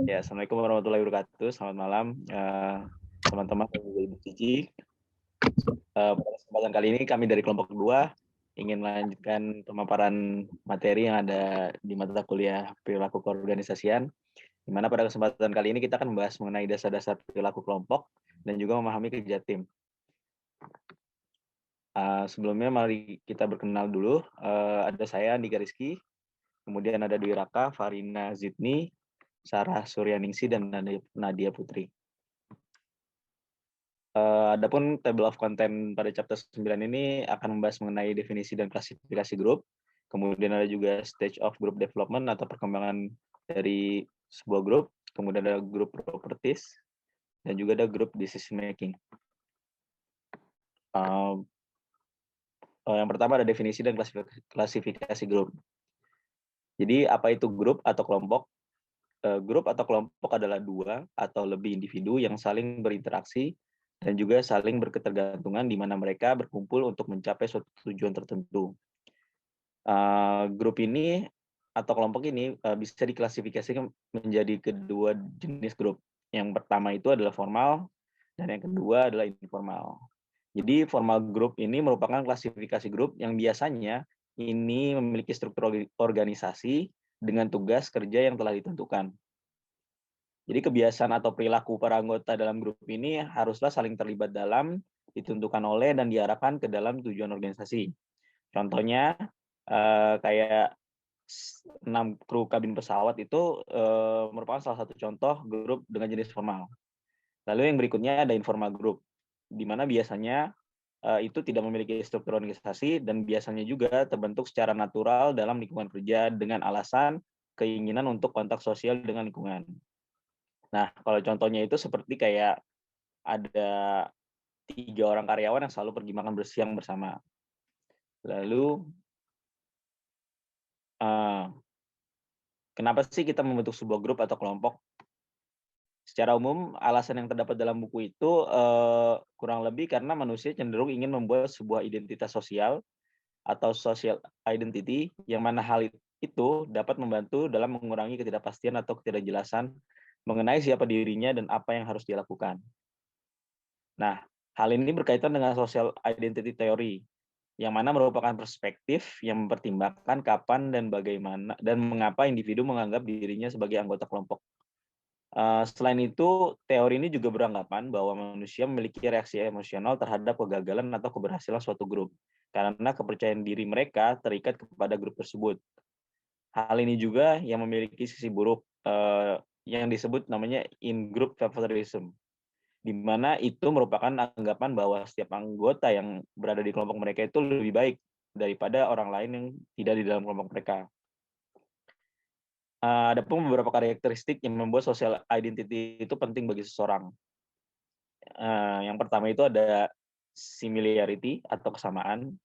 Ya, Assalamualaikum warahmatullahi wabarakatuh. Selamat malam, teman-teman dan juga Ibu Cici. Pada kesempatan kali ini kami dari kelompok 2 ingin melanjutkan pemaparan materi yang ada di mata kuliah perilaku keorganisasian, di mana pada kesempatan kali ini kita akan membahas mengenai dasar-dasar perilaku kelompok dan juga memahami kerja tim. Sebelumnya mari kita berkenal dulu. Ada saya Andika Rizky, kemudian ada Dwi Raka, Farina Zidni, Sarah Suryaningsi, dan Nadia Putri. Adapun table of content pada chapter 9 ini akan membahas mengenai definisi dan klasifikasi grup. Kemudian ada juga stage of group development atau perkembangan dari sebuah grup. Kemudian ada group properties dan juga ada group decision making. Yang pertama ada definisi dan klasifikasi grup. Jadi apa itu grup atau kelompok? Grup atau kelompok adalah dua atau lebih individu yang saling berinteraksi dan juga saling berketergantungan di mana mereka berkumpul untuk mencapai suatu tujuan tertentu. Grup ini atau kelompok ini bisa diklasifikasikan menjadi kedua jenis grup. Yang pertama itu adalah formal dan yang kedua adalah informal. Jadi formal grup ini merupakan klasifikasi grup yang biasanya ini memiliki struktur organisasi dengan tugas kerja yang telah ditentukan. Jadi kebiasaan atau perilaku para anggota dalam grup ini haruslah saling terlibat dalam, ditentukan oleh, dan diarahkan ke dalam tujuan organisasi. Contohnya, kayak 6 kru kabin pesawat itu merupakan salah satu contoh grup dengan jenis formal. Lalu yang berikutnya ada informal group, di mana biasanya itu tidak memiliki struktur organisasi dan biasanya juga terbentuk secara natural dalam lingkungan kerja dengan alasan keinginan untuk kontak sosial dengan lingkungan. Nah, kalau contohnya itu seperti kayak ada 3 orang karyawan yang selalu pergi makan bersiang bersama. Lalu, kenapa sih kita membentuk sebuah grup atau kelompok? Secara umum, alasan yang terdapat dalam buku itu kurang lebih karena manusia cenderung ingin membuat sebuah identitas sosial atau social identity, yang mana hal itu dapat membantu dalam mengurangi ketidakpastian atau ketidakjelasan mengenai siapa dirinya dan apa yang harus dilakukan. Nah, hal ini berkaitan dengan social identity theory, yang mana merupakan perspektif yang mempertimbangkan kapan dan bagaimana dan mengapa individu menganggap dirinya sebagai anggota kelompok. Selain itu, teori ini juga beranggapan bahwa manusia memiliki reaksi emosional terhadap kegagalan atau keberhasilan suatu grup, karena kepercayaan diri mereka terikat kepada grup tersebut. Hal ini juga yang memiliki sisi buruk, yang disebut namanya in-group favoritism, di mana itu merupakan anggapan bahwa setiap anggota yang berada di kelompok mereka itu lebih baik daripada orang lain yang tidak di dalam kelompok mereka. Ada pun beberapa karakteristik yang membuat social identity itu penting bagi seseorang. Yang pertama itu ada similarity atau kesamaan.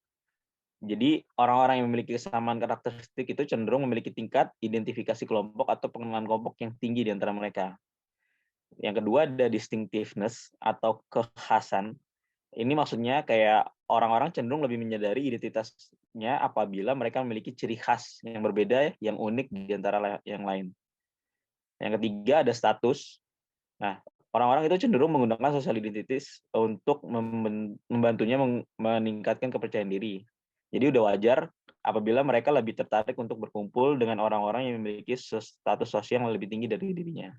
Jadi orang-orang yang memiliki kesamaan karakteristik itu cenderung memiliki tingkat identifikasi kelompok atau pengenalan kelompok yang tinggi di antara mereka. Yang kedua ada distinctiveness atau kekhasan. Ini maksudnya kayak orang-orang cenderung lebih menyadari identitasnya apabila mereka memiliki ciri khas yang berbeda, yang unik di antara yang lain. Yang ketiga ada status. Nah, orang-orang itu cenderung menggunakan social identities untuk membantunya meningkatkan kepercayaan diri. Jadi udah wajar apabila mereka lebih tertarik untuk berkumpul dengan orang-orang yang memiliki status sosial yang lebih tinggi dari dirinya.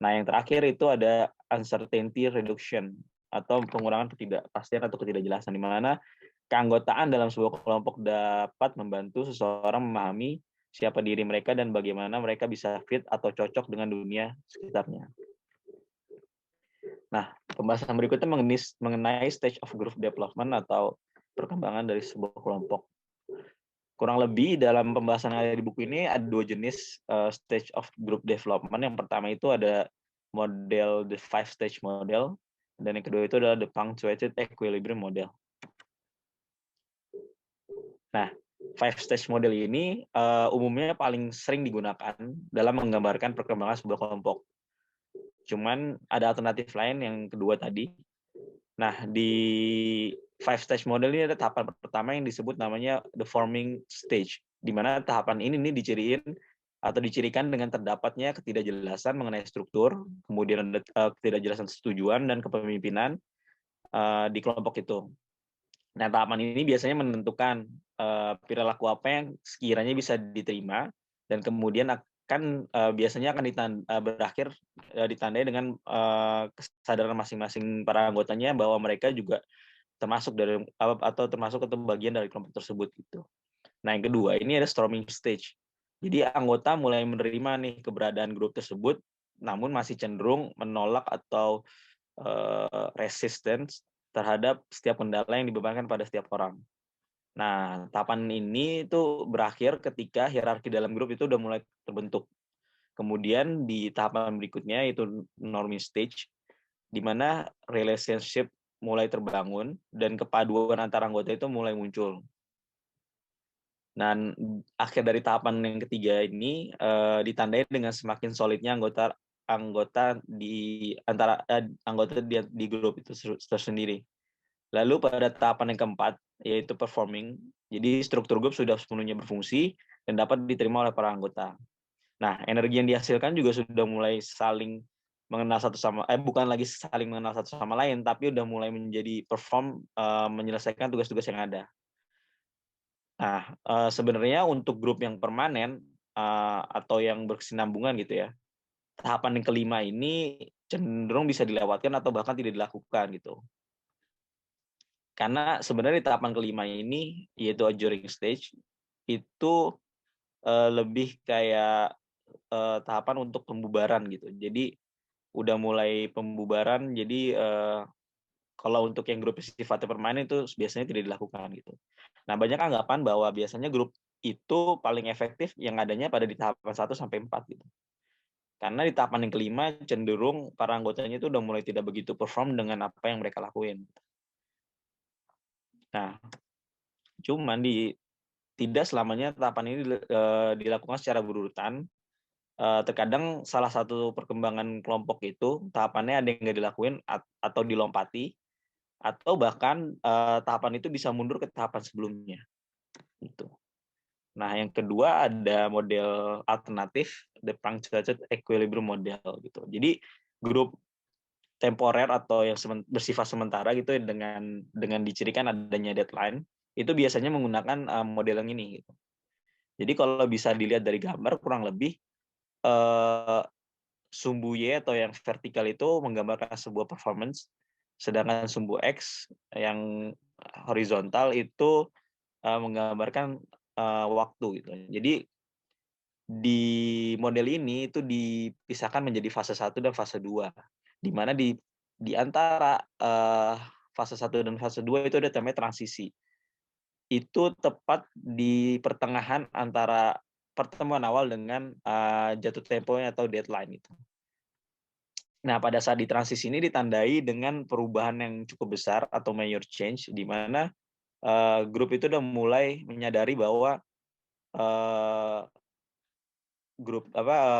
Nah, yang terakhir itu ada uncertainty reduction atau pengurangan ketidakpastian atau ketidakjelasan, di mana keanggotaan dalam sebuah kelompok dapat membantu seseorang memahami siapa diri mereka dan bagaimana mereka bisa fit atau cocok dengan dunia sekitarnya. Nah, pembahasan berikutnya mengenai stage of group development atau perkembangan dari sebuah kelompok. Kurang lebih dalam pembahasan yang ada di buku ini ada 2 jenis stage of group development. Yang pertama itu ada model the 5 stage model, dan yang kedua itu adalah the punctuated equilibrium model. Nah, 5 stage model ini umumnya paling sering digunakan dalam menggambarkan perkembangan sebuah kelompok. Cuman ada alternatif lain yang kedua tadi. Nah, di 5 stage model ini ada tahapan pertama yang disebut namanya the forming stage, di mana tahapan ini nih diciriin atau dicirikan dengan terdapatnya ketidakjelasan mengenai struktur, kemudian ada ketidakjelasan setujuan dan kepemimpinan di kelompok itu. Nah, tahapan ini biasanya menentukan perilaku apa yang sekiranya bisa diterima dan kemudian akan biasanya akan berakhir ditandai dengan kesadaran masing-masing para anggotanya bahwa mereka juga termasuk dari atau termasuk atau bagian dari kelompok tersebut gitu. Nah, yang kedua ini ada storming stage. Jadi anggota mulai menerima nih keberadaan grup tersebut, namun masih cenderung menolak atau resistance terhadap setiap kendala yang dibebankan pada setiap orang. Nah, tahapan ini itu berakhir ketika hierarki dalam grup itu udah mulai terbentuk. Kemudian di tahapan berikutnya itu norming stage, di mana relationship mulai terbangun dan kepaduan antara anggota itu mulai muncul. Dan akhir dari tahapan yang ketiga ini ditandai dengan semakin solidnya anggota di antara anggota di grup itu tersendiri. Lalu pada tahapan yang keempat, yaitu performing, jadi struktur grup sudah sepenuhnya berfungsi dan dapat diterima oleh para anggota. Nah, energi yang dihasilkan juga sudah mulai saling mengenal bukan lagi saling mengenal satu sama lain, tapi udah mulai menjadi menyelesaikan tugas-tugas yang ada. Nah, sebenarnya untuk grup yang permanen atau yang berkesinambungan gitu ya, tahapan yang kelima ini cenderung bisa dilewatkan atau bahkan tidak dilakukan gitu. Karena sebenarnya di tahapan kelima ini, yaitu adjourning stage, itu lebih kayak tahapan untuk pembubaran gitu. Jadi udah mulai pembubaran, jadi kalau untuk yang grup sifatnya permanen itu biasanya tidak dilakukan gitu. Nah, banyak anggapan bahwa biasanya grup itu paling efektif yang adanya pada di tahapan 1 sampai 4 gitu. Karena di tahapan yang kelima cenderung para anggotanya itu udah mulai tidak begitu perform dengan apa yang mereka lakuin. Nah, cuman tidak selamanya tahapan ini dilakukan secara berurutan. Terkadang salah satu perkembangan kelompok itu tahapannya ada yang nggak dilakuin atau dilompati, atau bahkan tahapan itu bisa mundur ke tahapan sebelumnya. Gitu. Nah, yang kedua ada model alternatif, the punctuated equilibrium model gitu. Jadi grup temporer atau yang bersifat sementara gitu dengan dicirikan adanya deadline itu biasanya menggunakan model yang ini gitu. Jadi kalau bisa dilihat dari gambar kurang lebih sumbu Y atau yang vertikal itu menggambarkan sebuah performance, sedangkan sumbu X yang horizontal itu menggambarkan waktu gitu. Jadi di model ini itu dipisahkan menjadi fase 1 dan fase 2. Di mana di antara fase 1 dan fase 2 itu ada namanya transisi. Itu tepat di pertengahan antara pertemuan awal dengan jatuh temponya atau deadline itu. Nah, pada saat di transisi ini ditandai dengan perubahan yang cukup besar atau major change, di mana grup itu udah mulai menyadari bahwa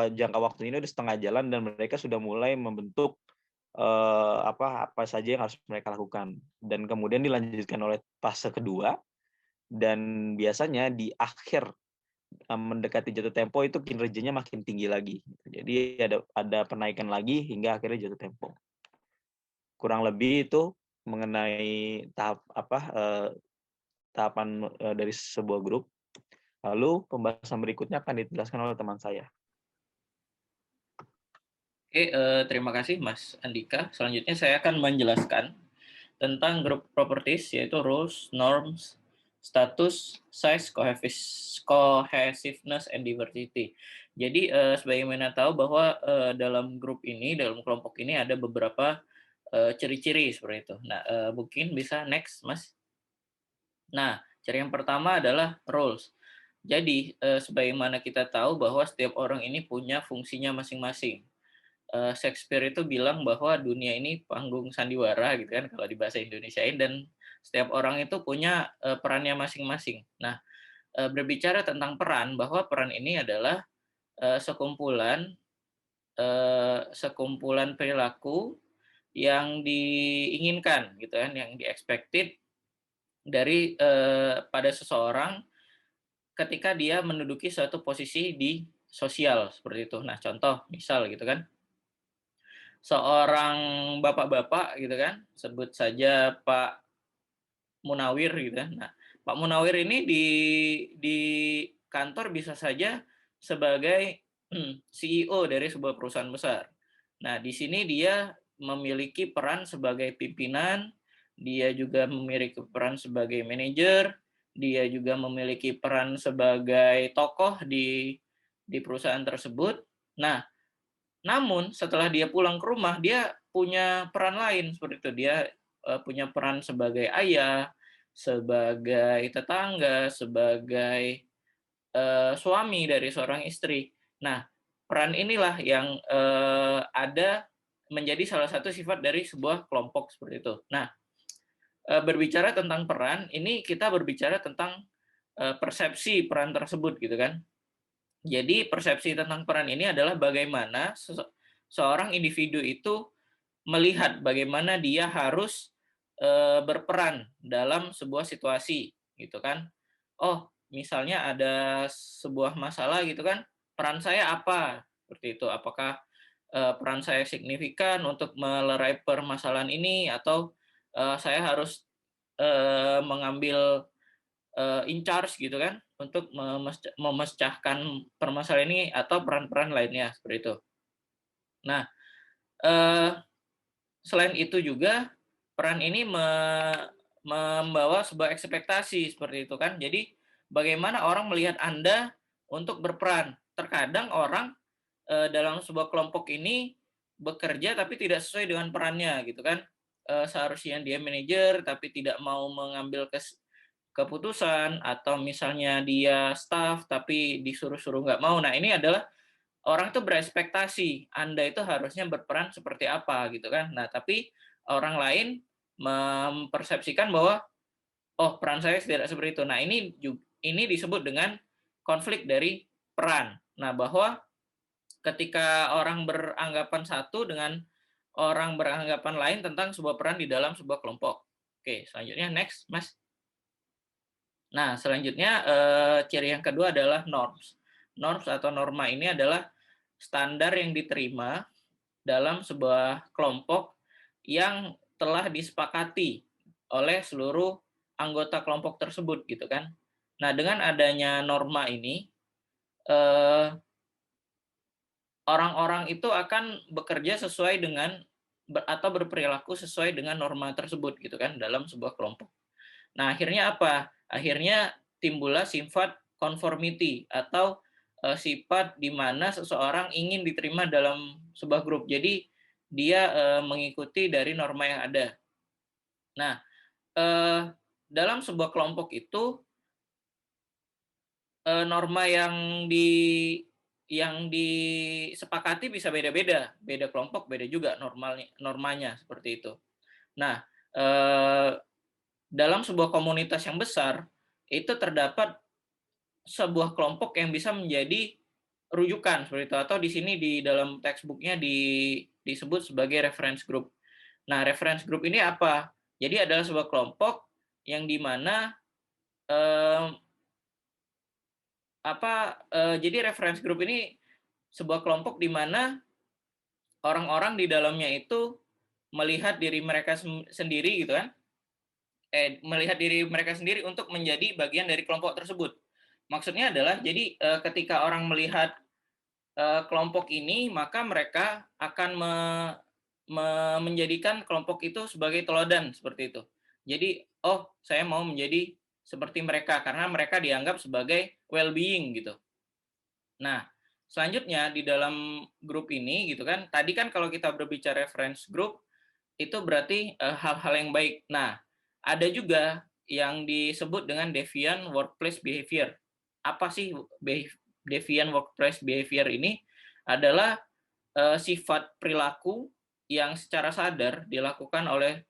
jangka waktu ini udah setengah jalan dan mereka sudah mulai membentuk apa saja yang harus mereka lakukan. Dan kemudian dilanjutkan oleh fase kedua, dan biasanya di akhir mendekati jatuh tempo itu kinerjanya makin tinggi lagi. Jadi ada penaikan lagi hingga akhirnya jatuh tempo. Kurang lebih itu mengenai tahapan dari sebuah grup. Lalu pembahasan berikutnya akan dijelaskan oleh teman saya. Oke, terima kasih Mas Andika. Selanjutnya saya akan menjelaskan tentang grup properties, yaitu rules, norms, status, size, cohesiveness, and diversity. Jadi sebagaimana tahu bahwa dalam grup ini, dalam kelompok ini ada beberapa ciri-ciri seperti itu. Nah, mungkin bisa next, Mas. Nah, ciri yang pertama adalah roles. Jadi, sebagaimana kita tahu bahwa setiap orang ini punya fungsinya masing-masing. Shakespeare itu bilang bahwa dunia ini panggung sandiwara gitu kan kalau di bahasa Indonesiain, dan setiap orang itu punya perannya masing-masing. Nah, berbicara tentang peran, bahwa peran ini adalah sekumpulan perilaku yang diinginkan gitu kan, yang di-expected dari pada seseorang ketika dia menduduki suatu posisi di sosial seperti itu. Nah, contoh misal gitu kan, seorang bapak-bapak gitu kan, sebut saja Pak Munawir gitu kan. Nah, Pak Munawir ini di kantor bisa saja sebagai CEO dari sebuah perusahaan besar. Nah, di sini dia memiliki peran sebagai pimpinan, dia juga memiliki peran sebagai manajer, dia juga memiliki peran sebagai tokoh di perusahaan tersebut. Nah, namun setelah dia pulang ke rumah, dia punya peran lain seperti itu. Dia punya peran sebagai ayah, sebagai tetangga, sebagai suami dari seorang istri. Nah, peran inilah yang ada menjadi salah satu sifat dari sebuah kelompok seperti itu. Nah, berbicara tentang peran, ini kita berbicara tentang persepsi peran tersebut gitu kan. Jadi persepsi tentang peran ini adalah bagaimana seorang individu itu melihat bagaimana dia harus berperan dalam sebuah situasi gitu kan. Oh, misalnya ada sebuah masalah gitu kan, peran saya apa? Seperti itu. Apakah peran saya signifikan untuk melerai permasalahan ini atau saya harus mengambil in charge gitu kan untuk memecahkan permasalahan ini atau peran-peran lainnya seperti itu. Nah, eee, selain itu juga peran ini membawa sebuah ekspektasi seperti itu kan. Jadi bagaimana orang melihat Anda untuk berperan. Terkadang orang, dalam sebuah kelompok ini bekerja tapi tidak sesuai dengan perannya gitu kan. Seharusnya dia manajer tapi tidak mau mengambil keputusan atau misalnya dia staff tapi disuruh-suruh nggak mau. Nah, ini adalah orang itu berekspektasi Anda itu harusnya berperan seperti apa gitu kan. Nah, tapi orang lain mempersepsikan bahwa oh peran saya tidak seperti itu. Nah, ini disebut dengan konflik dari peran. Nah, bahwa ketika orang beranggapan satu dengan orang beranggapan lain tentang sebuah peran di dalam sebuah kelompok. Oke, selanjutnya next, Mas. Nah, selanjutnya ciri yang kedua adalah norms. Norms atau norma ini adalah standar yang diterima dalam sebuah kelompok yang telah disepakati oleh seluruh anggota kelompok tersebut gitu kan. Nah, dengan adanya norma ini eh, orang-orang itu akan bekerja sesuai dengan atau berperilaku sesuai dengan norma tersebut gitu kan dalam sebuah kelompok. Nah, akhirnya apa? Akhirnya timbullah sifat conformity atau sifat di mana seseorang ingin diterima dalam sebuah grup. Jadi dia mengikuti dari norma yang ada. Nah, eh, dalam sebuah kelompok itu norma yang disepakati bisa beda-beda, beda kelompok beda juga normanya seperti itu. Nah, dalam sebuah komunitas yang besar itu terdapat sebuah kelompok yang bisa menjadi rujukan seperti itu atau di sini di dalam textbook-nya disebut sebagai reference group. Nah, reference group ini apa? Jadi adalah sebuah kelompok yang di mana eh, jadi reference group ini sebuah kelompok di mana orang-orang di dalamnya itu melihat diri mereka sendiri gitu kan, melihat diri mereka sendiri untuk menjadi bagian dari kelompok tersebut. Maksudnya adalah jadi ketika orang melihat kelompok ini, maka mereka akan menjadikan kelompok itu sebagai teladan seperti itu. Jadi, oh saya mau menjadi seperti mereka karena mereka dianggap sebagai well-being gitu. Nah, selanjutnya di dalam grup ini gitu kan, tadi kan kalau kita berbicara reference group itu berarti hal-hal yang baik. Nah, ada juga yang disebut dengan deviant workplace behavior. Apa sih deviant workplace behavior ini? Adalah sifat perilaku yang secara sadar dilakukan oleh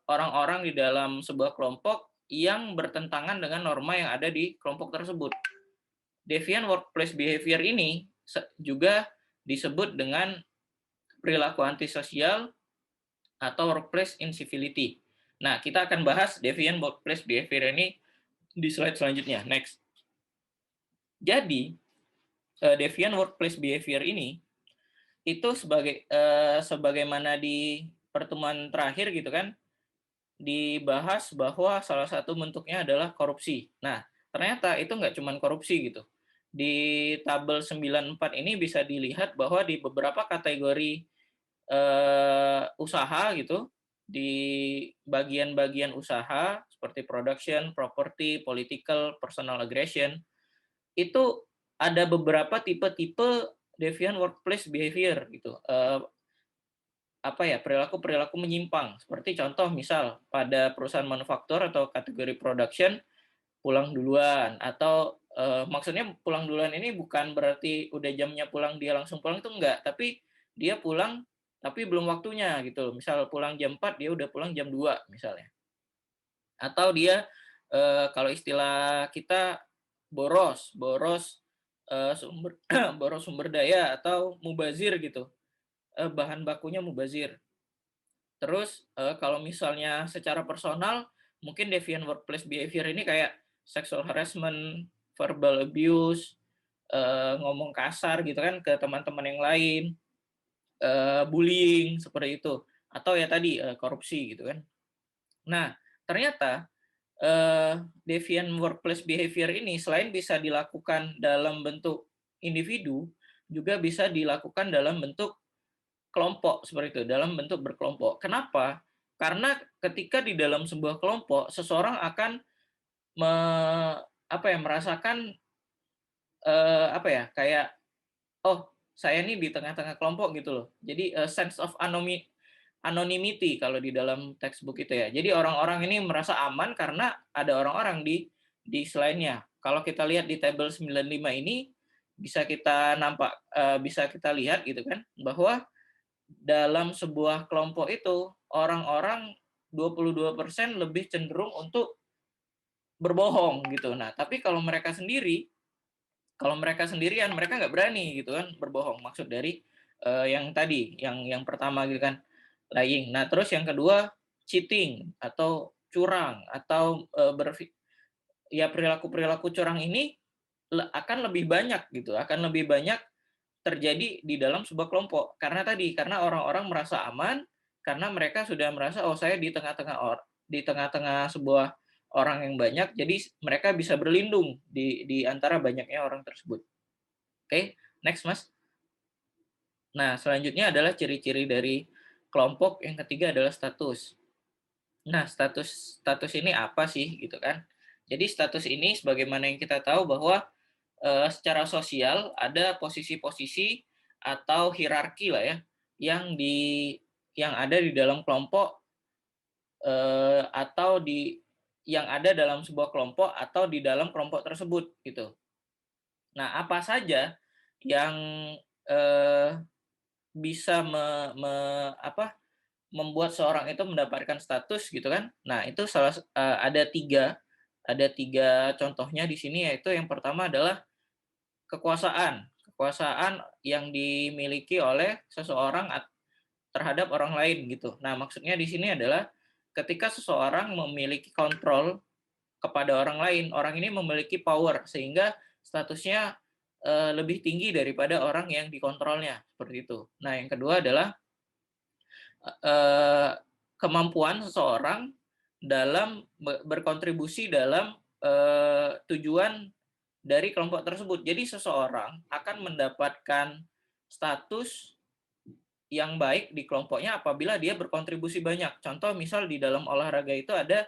orang-orang di dalam sebuah kelompok yang bertentangan dengan norma yang ada di kelompok tersebut. Deviant workplace behavior ini juga disebut dengan perilaku antisosial atau workplace incivility. Nah, kita akan bahas deviant workplace behavior ini di slide selanjutnya. Next. Jadi, deviant workplace behavior ini itu sebagaimana di pertemuan terakhir gitu kan, dibahas bahwa salah satu bentuknya adalah korupsi. Nah, ternyata itu nggak cuma korupsi gitu. Di tabel 94 ini bisa dilihat bahwa di beberapa kategori usaha gitu, di bagian-bagian usaha seperti production, property, political, personal aggression, itu ada beberapa tipe-tipe deviant workplace behavior gitu. Perilaku-perilaku menyimpang. Seperti contoh misal pada perusahaan manufaktur atau kategori production pulang duluan atau maksudnya pulang duluan ini bukan berarti udah jamnya pulang dia langsung pulang, itu enggak, tapi dia pulang tapi belum waktunya gitu. Misal pulang jam 4 dia udah pulang jam 2 misalnya. Atau dia kalau istilah kita boros, boros sumber boros sumber daya atau mubazir gitu. Bahan bakunya mubazir. Terus kalau misalnya secara personal, mungkin deviant workplace behavior ini kayak sexual harassment, verbal abuse, ngomong kasar gitu kan ke teman-teman yang lain, bullying seperti itu, atau ya tadi korupsi gitu kan. Nah, ternyata deviant workplace behavior ini selain bisa dilakukan dalam bentuk individu, juga bisa dilakukan dalam bentuk kelompok seperti itu, dalam bentuk berkelompok. Kenapa? Karena ketika di dalam sebuah kelompok, seseorang akan me, merasakan kayak oh saya nih di tengah-tengah kelompok gitu loh. Jadi sense of anonymity kalau di dalam textbook itu ya. Jadi orang-orang ini merasa aman karena ada orang-orang di selainnya. Kalau kita lihat di tabel 95 ini bisa kita lihat gitu kan bahwa dalam sebuah kelompok itu orang-orang 22% lebih cenderung untuk berbohong gitu. Nah, tapi kalau mereka sendirian mereka nggak berani gitu kan berbohong. Maksud dari yang tadi, yang pertama gitu kan, lying. Nah, terus yang kedua cheating atau curang atau ya perilaku-perilaku curang ini akan lebih banyak gitu, akan lebih banyak terjadi di dalam sebuah kelompok. Karena orang-orang merasa aman, karena mereka sudah merasa oh saya di tengah-tengah sebuah orang yang banyak, jadi mereka bisa berlindung di antara banyaknya orang tersebut. Oke, next Mas. Nah, selanjutnya adalah ciri-ciri dari kelompok, yang ketiga adalah status. Nah, status ini apa sih gitu kan? Jadi status ini sebagaimana yang kita tahu bahwa secara sosial ada posisi-posisi atau hierarki lah ya yang yang ada di dalam kelompok atau yang ada dalam sebuah kelompok atau di dalam kelompok tersebut gitu. Nah, apa saja yang eh, bisa membuat seorang itu mendapatkan status gitu kan? Nah, itu ada tiga contohnya di sini, yaitu yang pertama adalah kekuasaan yang dimiliki oleh seseorang terhadap orang lain gitu. Nah, maksudnya di sini adalah ketika seseorang memiliki kontrol kepada orang lain, orang ini memiliki power sehingga statusnya lebih tinggi daripada orang yang dikontrolnya, seperti itu. Nah, yang kedua adalah eh, kemampuan seseorang dalam berkontribusi dalam tujuan dari kelompok tersebut. Jadi seseorang akan mendapatkan status yang baik di kelompoknya apabila dia berkontribusi banyak. Contoh misal di dalam olahraga itu ada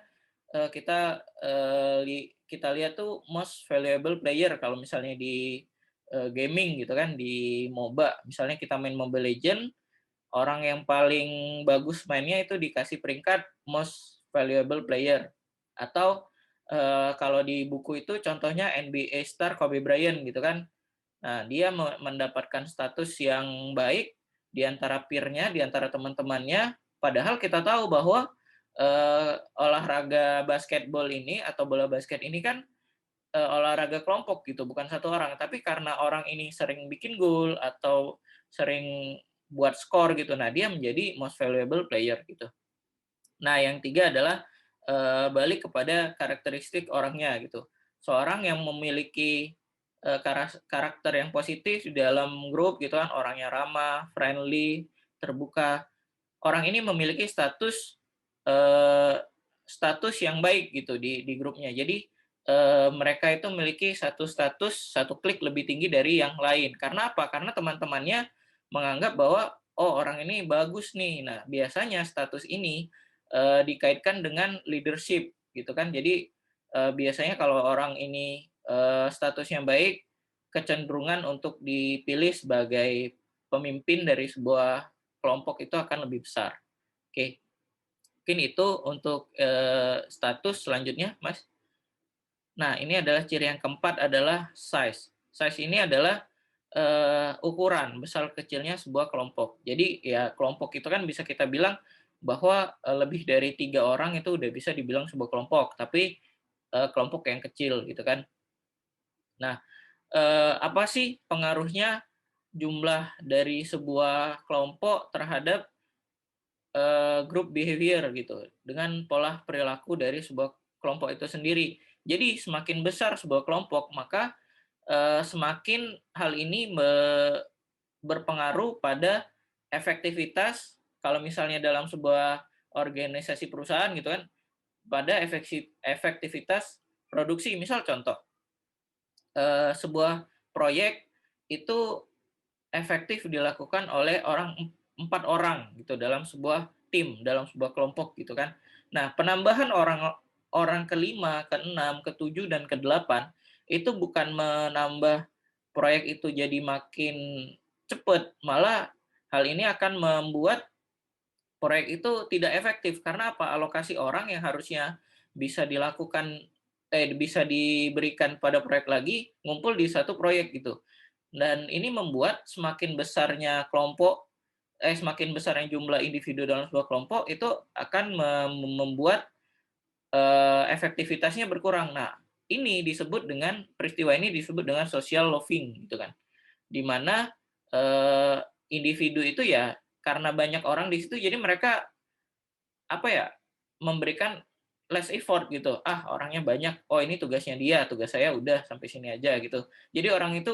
kita lihat tuh most valuable player kalau misalnya di gaming gitu kan, di MOBA. Misalnya kita main Mobile Legend, orang yang paling bagus mainnya itu dikasih peringkat most valuable player. Atau kalau di buku itu contohnya NBA star Kobe Bryant gitu kan. Nah, dia mendapatkan status yang baik di antara peer-nya, di antara teman-temannya, padahal kita tahu bahwa olahraga basketball ini atau bola basket ini kan olahraga kelompok gitu, bukan satu orang. Tapi karena orang ini sering bikin gol atau sering buat skor gitu, nah dia menjadi most valuable player gitu. Nah, yang tiga adalah balik kepada karakteristik orangnya gitu. Seorang yang memiliki karakter yang positif di dalam grup gitu kan, orangnya ramah, friendly, terbuka. Orang ini memiliki eee, status yang baik gitu di grupnya. Jadi, mereka itu memiliki satu status, satu klik lebih tinggi dari yang lain. Karena apa? Karena teman-temannya menganggap bahwa, "Oh, orang ini bagus nih." Nah, biasanya status ini, dikaitkan dengan leadership gitu kan. Jadi, biasanya kalau orang ini, statusnya baik, kecenderungan untuk dipilih sebagai pemimpin dari sebuah kelompok itu akan lebih besar. Oke, mungkin itu untuk, status selanjutnya, Mas. Nah, ini adalah ciri yang keempat adalah size. Size ini adalah, ukuran besar kecilnya sebuah kelompok. Jadi ya kelompok itu kan bisa kita bilang bahwa, lebih dari 3 orang itu udah bisa dibilang sebuah kelompok, tapi, kelompok yang kecil gitu kan. Nah, apa sih pengaruhnya jumlah dari sebuah kelompok terhadap group behavior gitu, dengan pola perilaku dari sebuah kelompok itu sendiri. Jadi semakin besar sebuah kelompok, maka, semakin hal ini berpengaruh pada efektivitas kalau misalnya dalam sebuah organisasi perusahaan gitu kan, pada efektivitas produksi. Misal contoh, sebuah proyek itu efektif dilakukan oleh 4 orang gitu dalam sebuah tim, dalam sebuah kelompok gitu kan. Nah, penambahan orang orang kelima, keenam, ketujuh, dan kedelapan itu bukan menambah proyek itu jadi makin cepat, malah hal ini akan membuat proyek itu tidak efektif. Karena apa? Alokasi orang yang harusnya bisa dilakukan bisa diberikan pada proyek lagi, ngumpul di satu proyek gitu. Dan ini membuat semakin besarnya jumlah individu dalam sebuah kelompok itu akan membuat, efektivitasnya berkurang. Nah, peristiwa ini disebut dengan social loafing gitu kan. Di mana, eee, individu itu ya karena banyak orang di situ jadi mereka, apa ya, memberikan less effort gitu. Ah, orangnya banyak, oh ini tugasnya dia, tugas saya udah sampai sini aja gitu. Jadi orang itu,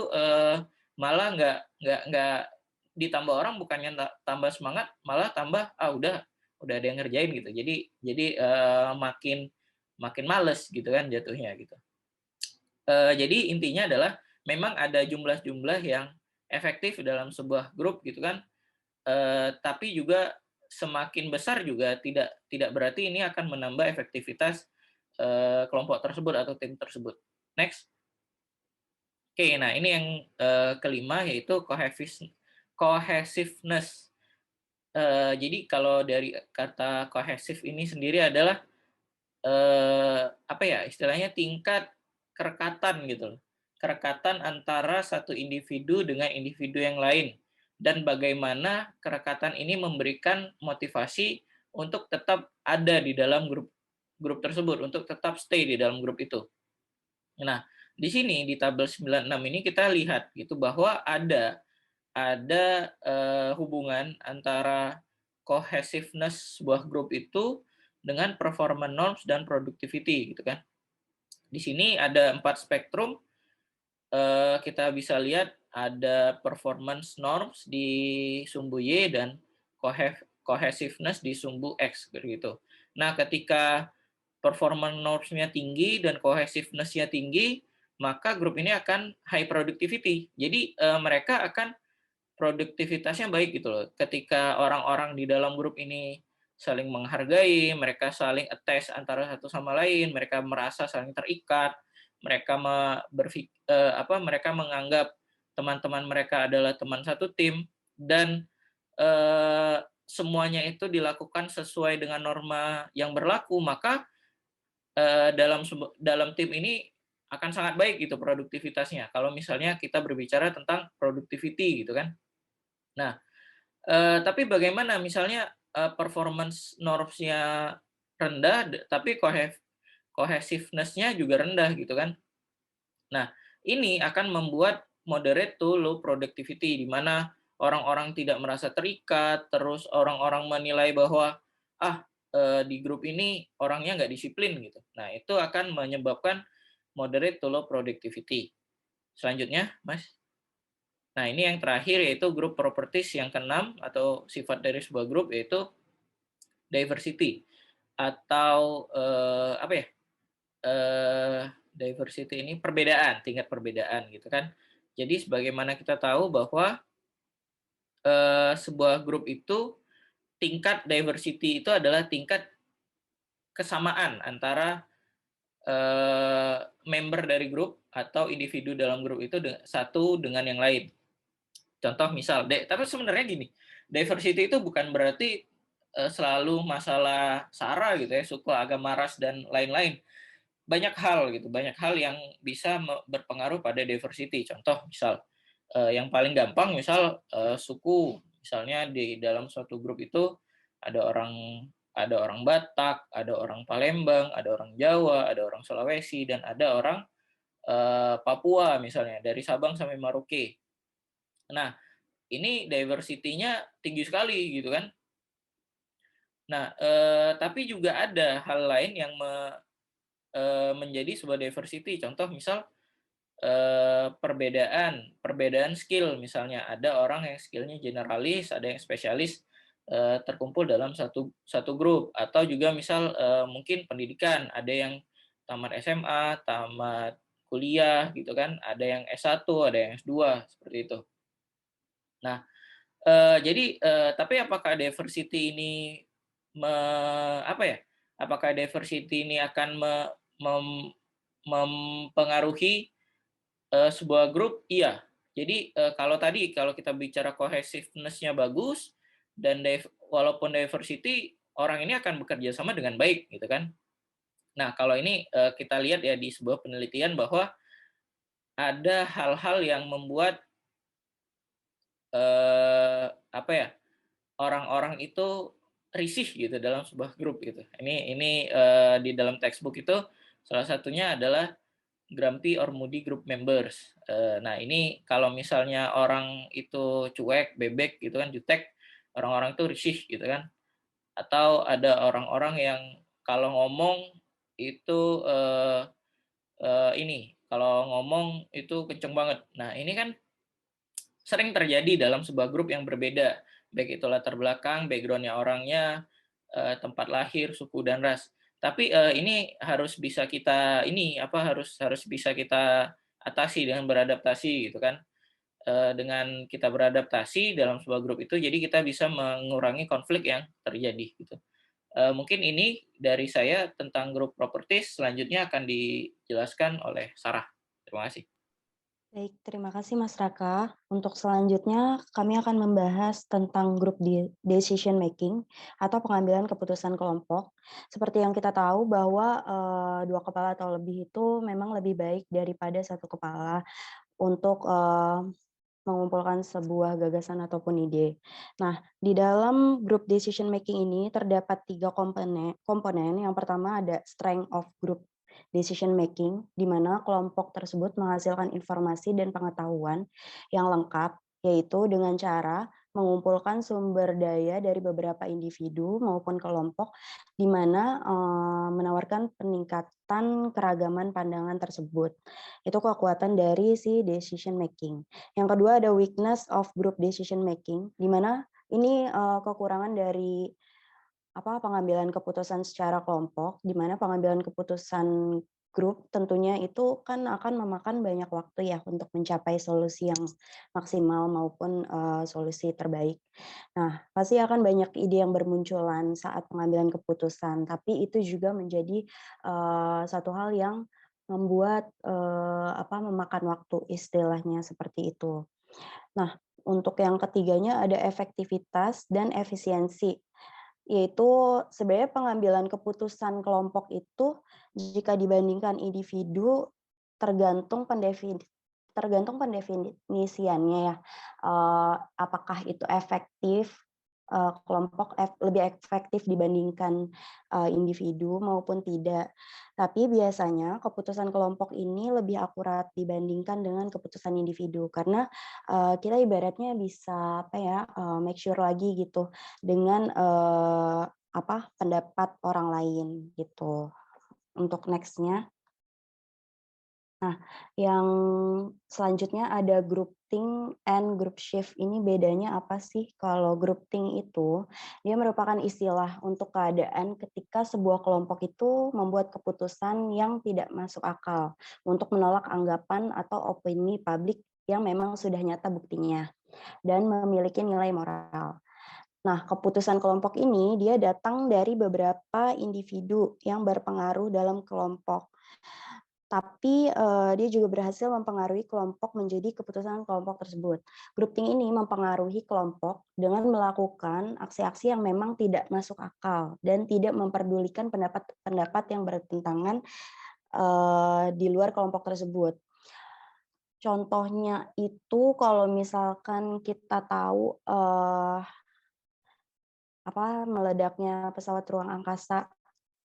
malah nggak ditambah orang bukannya tambah semangat, malah tambah, ah udah ada yang ngerjain gitu. Jadi, makin makin males gitu kan jatuhnya gitu. Jadi intinya adalah memang ada jumlah-jumlah yang efektif dalam sebuah grup gitu kan, tapi juga semakin besar juga tidak tidak berarti ini akan menambah efektivitas, kelompok tersebut atau tim tersebut. Next. Oke, nah ini yang, kelima yaitu cohesiveness. Jadi kalau dari kata cohesive ini sendiri adalah, apa ya, istilahnya tingkat kerekatan gitu loh. Kerekatan antara satu individu dengan individu yang lain, dan bagaimana kerekatan ini memberikan motivasi untuk tetap ada di dalam grup grup tersebut, untuk tetap stay di dalam grup itu. Nah, di sini di tabel 96 ini kita lihat gitu bahwa ada hubungan antara cohesiveness sebuah grup itu dengan performance norms dan productivity gitu kan. Di sini ada 4 spektrum, kita bisa lihat ada performance norms di sumbu Y dan cohesiveness di sumbu X gitu. Nah, ketika performance norms-nya tinggi dan cohesiveness-nya tinggi, maka grup ini akan high productivity. Jadi, mereka akan produktivitasnya baik gitu loh. Ketika orang-orang di dalam grup ini saling menghargai, mereka saling attach antara satu sama lain, mereka merasa saling terikat, mereka mereka menganggap teman-teman mereka adalah teman satu tim, dan semuanya itu dilakukan sesuai dengan norma yang berlaku, maka dalam tim ini akan sangat baik gitu produktivitasnya. Kalau misalnya kita berbicara tentang productivity gitu kan. Nah, tapi bagaimana misalnya, performance norms-nya rendah, tapi cohesiveness-nya juga rendah gitu kan. Nah, ini akan membuat moderate to low productivity, di mana orang-orang tidak merasa terikat, terus orang-orang menilai bahwa, "Ah, di grup ini orangnya nggak disiplin," gitu. Nah, itu akan menyebabkan moderate to low productivity. Selanjutnya, Mas. Nah, ini yang terakhir yaitu grup properties yang keenam atau sifat dari sebuah grup yaitu diversity atau apa ya? Diversity ini perbedaan, tingkat perbedaan gitu kan. Jadi sebagaimana kita tahu bahwa sebuah grup itu tingkat diversity itu adalah tingkat kesamaan antara member dari grup atau individu dalam grup itu satu dengan yang lain. Contoh misal, tapi sebenarnya gini, diversity itu bukan berarti selalu masalah sara gitu ya, suku, agama, ras dan lain-lain. Banyak hal gitu, banyak hal yang bisa berpengaruh pada diversity. Contoh misal, yang paling gampang misal suku, misalnya di dalam suatu grup itu ada orang ada orang Batak, ada orang Palembang, ada orang Jawa, ada orang Sulawesi, dan ada orang Papua misalnya dari Sabang sampai Merauke. Nah, ini diversity-nya tinggi sekali gitu kan. Nah, tapi juga ada hal lain yang menjadi sebuah diversity. Contoh misal perbedaan skill, misalnya ada orang yang skillnya generalis, ada yang spesialis, terkumpul dalam satu grup. Atau juga misal mungkin pendidikan, ada yang tamat SMA, tamat kuliah gitu kan, ada yang S1, ada yang S2 seperti itu. Nah, jadi tapi apakah diversity ini apa ya? Apakah diversity ini akan mempengaruhi sebuah grup? Iya. Jadi kalau kita bicara cohesiveness-nya bagus dan walaupun diversity, orang ini akan bekerja sama dengan baik gitu kan. Nah, kalau ini kita lihat ya di sebuah penelitian bahwa ada hal-hal yang membuat apa ya, orang-orang itu risih gitu dalam sebuah grup gitu. Ini di dalam textbook itu salah satunya adalah grumpy or moody group members. Nah, ini kalau misalnya orang itu cuek, bebek gitu kan, jutek, orang-orang itu risih gitu kan. Atau ada orang-orang yang kalau ngomong itu ini, kalau ngomong itu kenceng banget. Nah, ini kan sering terjadi dalam sebuah grup yang berbeda, baik itu latar belakang, background-nya orangnya, tempat lahir, suku dan ras. Tapi ini harus bisa kita harus bisa kita atasi dengan beradaptasi gitu kan. Dengan kita beradaptasi dalam sebuah grup itu, jadi kita bisa mengurangi konflik yang terjadi gitu. Mungkin ini dari saya tentang grup properties. Selanjutnya akan dijelaskan oleh Sarah. Terima kasih. Baik, terima kasih Mas Raka. Untuk selanjutnya, kami akan membahas tentang grup decision making atau pengambilan keputusan kelompok. Seperti yang kita tahu bahwa dua kepala atau lebih itu memang lebih baik daripada satu kepala untuk mengumpulkan sebuah gagasan ataupun ide. Nah, di dalam group decision making ini terdapat 3 komponen. Yang pertama ada strength of group decision making, di mana kelompok tersebut menghasilkan informasi dan pengetahuan yang lengkap, yaitu dengan cara mengumpulkan sumber daya dari beberapa individu maupun kelompok, di mana menawarkan peningkatan keragaman pandangan tersebut. Itu kekuatan dari si decision making. Yang kedua ada weakness of group decision making, di mana ini kekurangan dari pengambilan keputusan secara kelompok, di mana pengambilan keputusan grup tentunya itu kan akan memakan banyak waktu ya untuk mencapai solusi yang maksimal maupun solusi terbaik. Nah, pasti akan banyak ide yang bermunculan saat pengambilan keputusan, tapi itu juga menjadi satu hal yang membuat memakan waktu istilahnya seperti itu. Nah, untuk yang ketiganya ada efektivitas dan efisiensi, yaitu sebenarnya pengambilan keputusan kelompok itu jika dibandingkan individu tergantung pendefinisiannya ya. Apakah itu efektif, kelompok lebih efektif dibandingkan individu maupun tidak. Tapi biasanya keputusan kelompok ini lebih akurat dibandingkan dengan keputusan individu karena kita ibaratnya bisa make sure lagi gitu dengan pendapat orang lain gitu. Untuk next-nya. Nah, yang selanjutnya ada groupthink and group shift. Ini bedanya apa sih? Kalau groupthink itu, dia merupakan istilah untuk keadaan ketika sebuah kelompok itu membuat keputusan yang tidak masuk akal untuk menolak anggapan atau opini publik yang memang sudah nyata buktinya dan memiliki nilai moral. Nah, keputusan kelompok ini dia datang dari beberapa individu yang berpengaruh dalam kelompok. Tapi, dia juga berhasil mempengaruhi kelompok menjadi keputusan kelompok tersebut. Groupthink ini mempengaruhi kelompok dengan melakukan aksi-aksi yang memang tidak masuk akal dan tidak memperdulikan pendapat-pendapat yang bertentangan, di luar kelompok tersebut. Contohnya itu kalau misalkan kita tahu, meledaknya pesawat ruang angkasa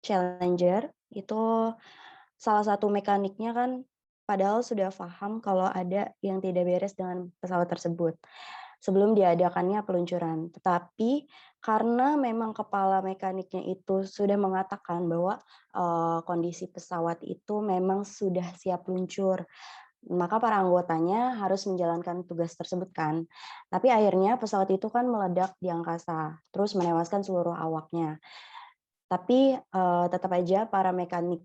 Challenger, itu salah satu mekaniknya kan padahal sudah paham kalau ada yang tidak beres dengan pesawat tersebut sebelum diadakannya peluncuran. Tetapi karena memang kepala mekaniknya itu sudah mengatakan bahwa kondisi pesawat itu memang sudah siap luncur, maka para anggotanya harus menjalankan tugas tersebut kan. Tapi akhirnya pesawat itu kan meledak di angkasa, terus menewaskan seluruh awaknya. Tapi, tetap aja para mekanik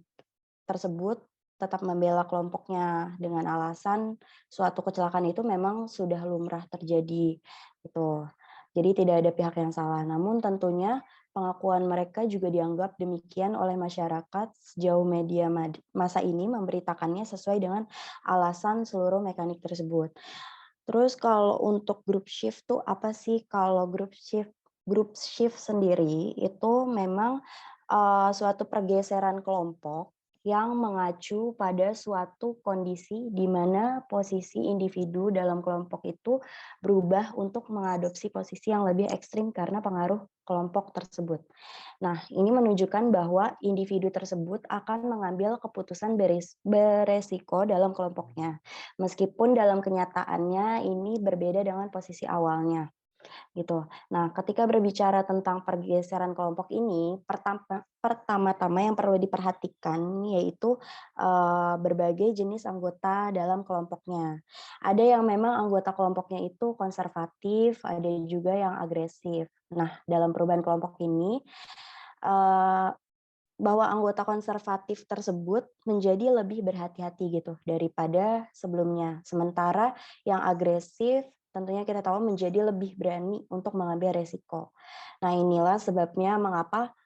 tersebut tetap membela kelompoknya dengan alasan suatu kecelakaan itu memang sudah lumrah terjadi, gitu. Jadi tidak ada pihak yang salah, namun tentunya pengakuan mereka juga dianggap demikian oleh masyarakat sejauh media masa ini memberitakannya sesuai dengan alasan seluruh mekanik tersebut. Terus kalau untuk group shift tuh apa sih? Kalau group shift sendiri itu memang, suatu pergeseran kelompok yang mengacu pada suatu kondisi di mana posisi individu dalam kelompok itu berubah untuk mengadopsi posisi yang lebih ekstrim karena pengaruh kelompok tersebut. Nah, ini menunjukkan bahwa individu tersebut akan mengambil keputusan beresiko dalam kelompoknya, meskipun dalam kenyataannya ini berbeda dengan posisi awalnya. Gitu. Nah, ketika berbicara tentang pergeseran kelompok ini, pertama-tama yang perlu diperhatikan yaitu berbagai jenis anggota dalam kelompoknya. Ada yang memang anggota kelompoknya itu konservatif, ada juga yang agresif. Nah, dalam perubahan kelompok ini, eh, bahwa anggota konservatif tersebut menjadi lebih berhati-hati gitu daripada sebelumnya. Sementara yang agresif tentunya kita tahu menjadi lebih berani untuk mengambil resiko. Nah, inilah sebabnya mengapa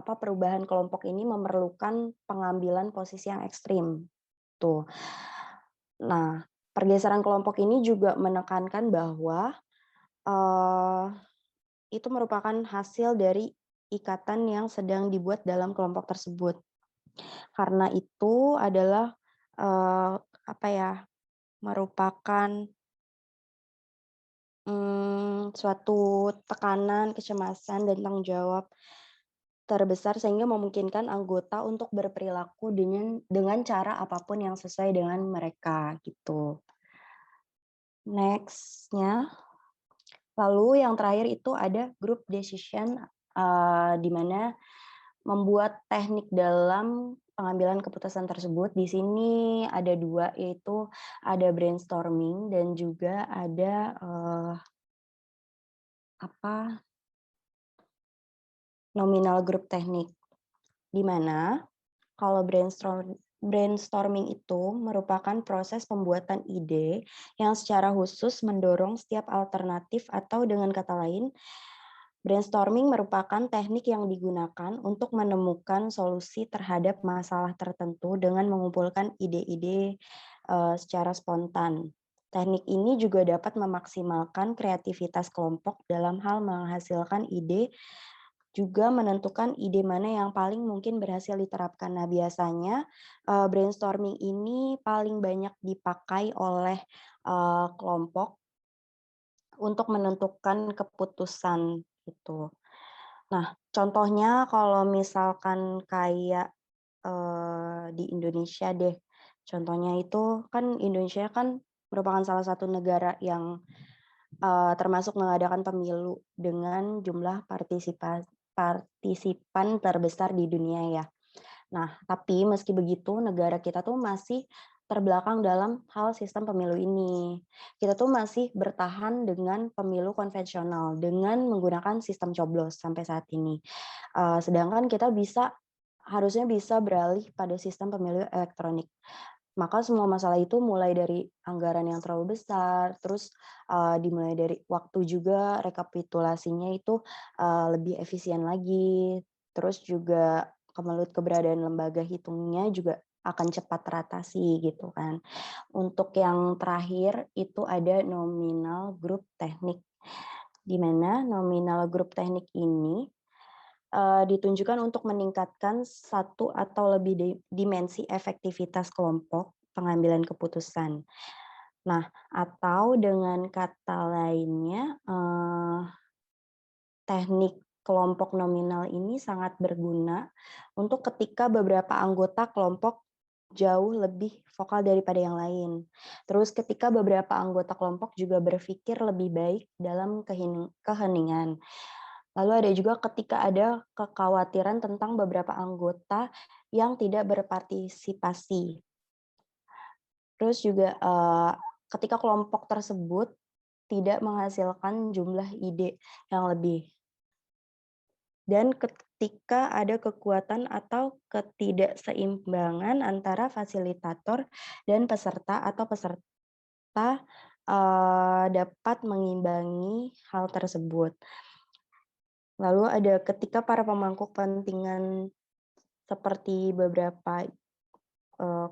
perubahan kelompok ini memerlukan pengambilan posisi yang ekstrim. Tuh. Nah, pergeseran kelompok ini juga menekankan bahwa eh, itu merupakan hasil dari ikatan yang sedang dibuat dalam kelompok tersebut. Karena itu adalah merupakan suatu tekanan, kecemasan, dan tanggung jawab terbesar sehingga memungkinkan anggota untuk berperilaku dengan cara apapun yang sesuai dengan mereka gitu. Next-nya. Lalu yang terakhir itu ada group decision, di mana membuat teknik dalam pengambilan keputusan tersebut. Di sini ada 2, yaitu ada brainstorming dan juga ada, nominal group teknik. Di mana kalau brainstorming itu merupakan proses pembuatan ide yang secara khusus mendorong setiap alternatif atau dengan kata lain, brainstorming merupakan teknik yang digunakan untuk menemukan solusi terhadap masalah tertentu dengan mengumpulkan ide-ide secara spontan. Teknik ini juga dapat memaksimalkan kreativitas kelompok dalam hal menghasilkan ide, juga menentukan ide mana yang paling mungkin berhasil diterapkan. Nah, biasanya brainstorming ini paling banyak dipakai oleh kelompok untuk menentukan keputusan gitu. Nah, contohnya kalau misalkan kayak di Indonesia deh, contohnya itu kan Indonesia kan merupakan salah satu negara yang termasuk mengadakan pemilu dengan jumlah partisipan terbesar di dunia ya. Nah, tapi meski begitu negara kita tuh masih terbelakang dalam hal sistem pemilu ini. Kita tuh masih bertahan dengan pemilu konvensional dengan menggunakan sistem coblos sampai saat ini. Sedangkan kita harusnya bisa beralih pada sistem pemilu elektronik. Maka semua masalah itu mulai dari anggaran yang terlalu besar, terus dimulai dari waktu juga rekapitulasinya itu lebih efisien lagi, terus juga keberadaan lembaga hitungnya juga akan cepat teratasi gitu kan. Untuk yang terakhir itu ada nominal grup teknik, di mana nominal grup teknik ini ditunjukkan untuk meningkatkan satu atau lebih dimensi efektivitas kelompok pengambilan keputusan. Nah, atau dengan kata lainnya, teknik kelompok nominal ini sangat berguna untuk ketika beberapa anggota kelompok jauh lebih vokal daripada yang lain. Terus ketika beberapa anggota kelompok juga berpikir lebih baik dalam keheningan. Lalu ada juga ketika ada kekhawatiran tentang beberapa anggota yang tidak berpartisipasi. Terus juga ketika kelompok tersebut tidak menghasilkan jumlah ide yang lebih. Dan ketika ada kekuatan atau ketidakseimbangan antara fasilitator dan peserta atau peserta dapat mengimbangi hal tersebut. Lalu ada ketika para pemangku kepentingan seperti beberapa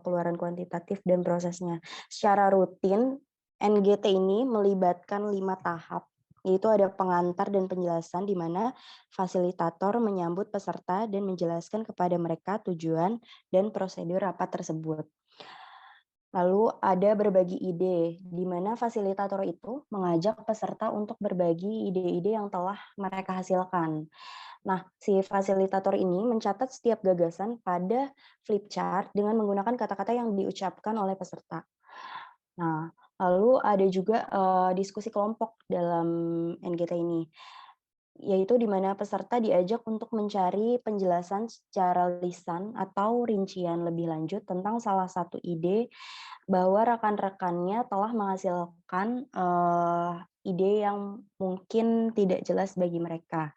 keluaran kuantitatif dan prosesnya. Secara rutin, NGT ini melibatkan 5 tahap, yaitu ada pengantar dan penjelasan di mana fasilitator menyambut peserta dan menjelaskan kepada mereka tujuan dan prosedur rapat tersebut. Lalu ada berbagi ide, di mana fasilitator itu mengajak peserta untuk berbagi ide-ide yang telah mereka hasilkan. Nah, si fasilitator ini mencatat setiap gagasan pada flip chart dengan menggunakan kata-kata yang diucapkan oleh peserta. Nah, lalu ada juga diskusi kelompok dalam NGT ini, yaitu di mana peserta diajak untuk mencari penjelasan secara lisan atau rincian lebih lanjut tentang salah satu ide bahwa rekan-rekannya telah menghasilkan ide yang mungkin tidak jelas bagi mereka.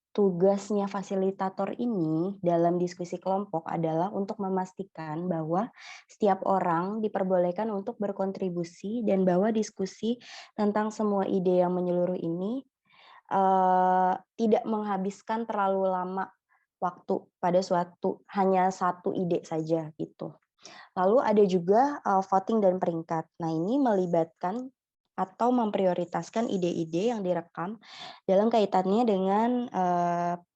Tugasnya fasilitator ini dalam diskusi kelompok adalah untuk memastikan bahwa setiap orang diperbolehkan untuk berkontribusi dan bahwa diskusi tentang semua ide yang menyeluruh ini tidak menghabiskan terlalu lama waktu pada hanya satu ide saja gitu. Lalu ada juga voting dan peringkat. Nah, ini melibatkan atau memprioritaskan ide-ide yang direkam dalam kaitannya dengan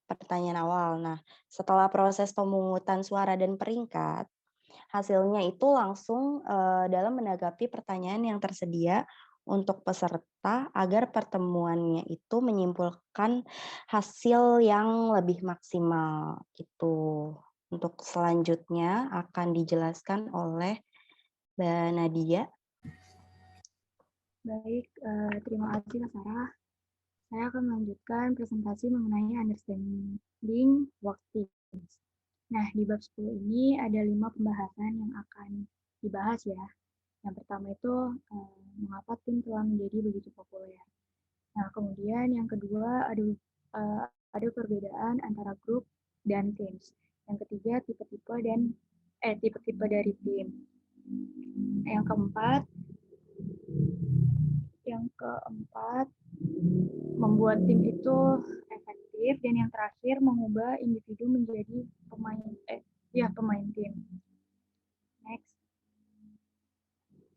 pertanyaan awal. Nah, setelah proses pemungutan suara dan peringkat, hasilnya itu langsung dalam menanggapi pertanyaan yang tersedia untuk peserta agar pertemuannya itu menyimpulkan hasil yang lebih maksimal gitu. Untuk selanjutnya akan dijelaskan oleh Mbak Nadia. Baik, terima kasih Kak Sarah. Saya akan melanjutkan presentasi mengenai understanding work teams. Nah, di bab 10 ini ada 5 pembahasan yang akan dibahas ya. Yang pertama itu mengapa tim telah menjadi begitu populer. Nah, kemudian yang kedua ada perbedaan antara grup dan teams. Yang ketiga tipe-tipe dari tim. Yang keempat membuat tim itu efektif, dan yang terakhir mengubah individu menjadi pemain tim. Next.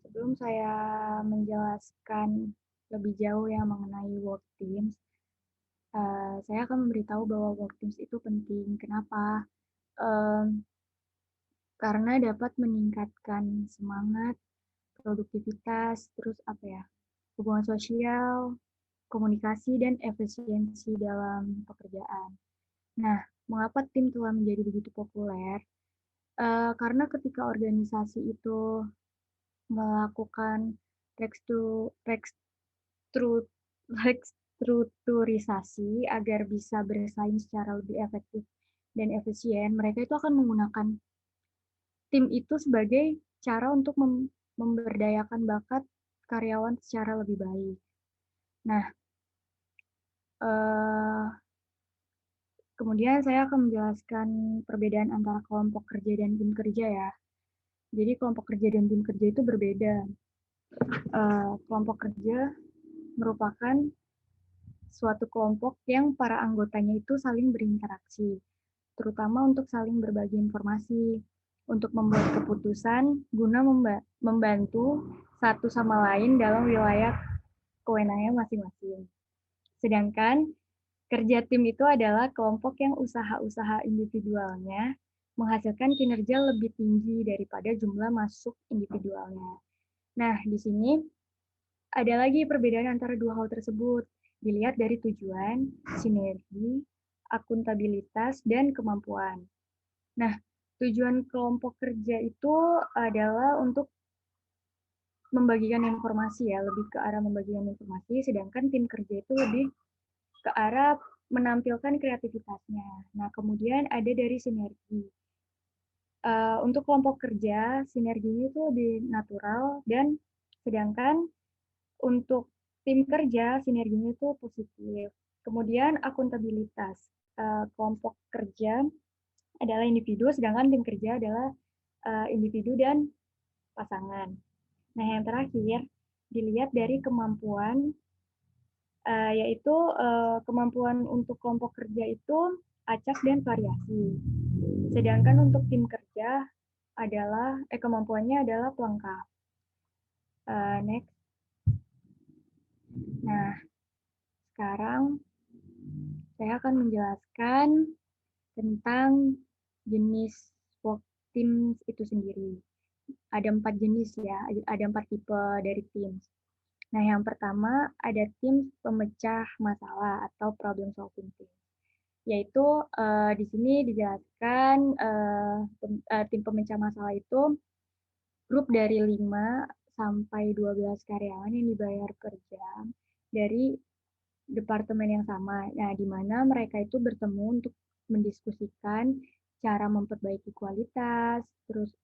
Sebelum saya menjelaskan lebih jauh ya mengenai work teams, saya akan memberitahu bahwa work teams itu penting. Kenapa? Karena dapat meningkatkan semangat, produktivitas, terus hubungan sosial, komunikasi, dan efisiensi dalam pekerjaan. Nah, mengapa tim telah menjadi begitu populer? Karena ketika organisasi itu melakukan restrukturisasi agar bisa bersaing secara lebih efektif dan efisien, mereka itu akan menggunakan tim itu sebagai cara untuk memberdayakan bakat karyawan secara lebih baik. Nah, kemudian saya akan menjelaskan perbedaan antara kelompok kerja dan tim kerja ya. Jadi kelompok kerja dan tim kerja itu berbeda. Kelompok kerja merupakan suatu kelompok yang para anggotanya itu saling berinteraksi, terutama untuk saling berbagi informasi, untuk membuat keputusan guna membantu satu sama lain dalam wilayah kewenangannya masing-masing. Sedangkan kerja tim itu adalah kelompok yang usaha-usaha individualnya menghasilkan kinerja lebih tinggi daripada jumlah masuk individualnya. Nah, di sini ada lagi perbedaan antara dua hal tersebut. Dilihat dari tujuan, sinergi, akuntabilitas, dan kemampuan. Nah, tujuan kelompok kerja itu adalah untuk membagikan informasi ya, lebih ke arah membagikan informasi, sedangkan tim kerja itu lebih ke arah menampilkan kreativitasnya. Nah, kemudian ada dari sinergi. Untuk kelompok kerja, sinerginya itu lebih natural, dan sedangkan untuk tim kerja, sinerginya itu positif. Kemudian akuntabilitas. Kelompok kerja adalah individu, sedangkan tim kerja adalah individu dan pasangan. Nah, yang terakhir, dilihat dari kemampuan, yaitu kemampuan untuk kelompok kerja itu acak dan variasi. Sedangkan untuk tim kerja adalah kemampuannya adalah pelengkap. Next. Nah, sekarang saya akan menjelaskan tentang jenis work teams itu sendiri. Ada 4 jenis ya, ada 4 tipe dari tim. Nah, yang pertama ada tim pemecah masalah atau problem solving team. Yaitu di sini dijelaskan tim pemecah masalah itu grup dari 5 sampai 12 karyawan yang dibayar per jam dari departemen yang sama. Nah, di mana mereka itu bertemu untuk mendiskusikan cara memperbaiki kualitas, terus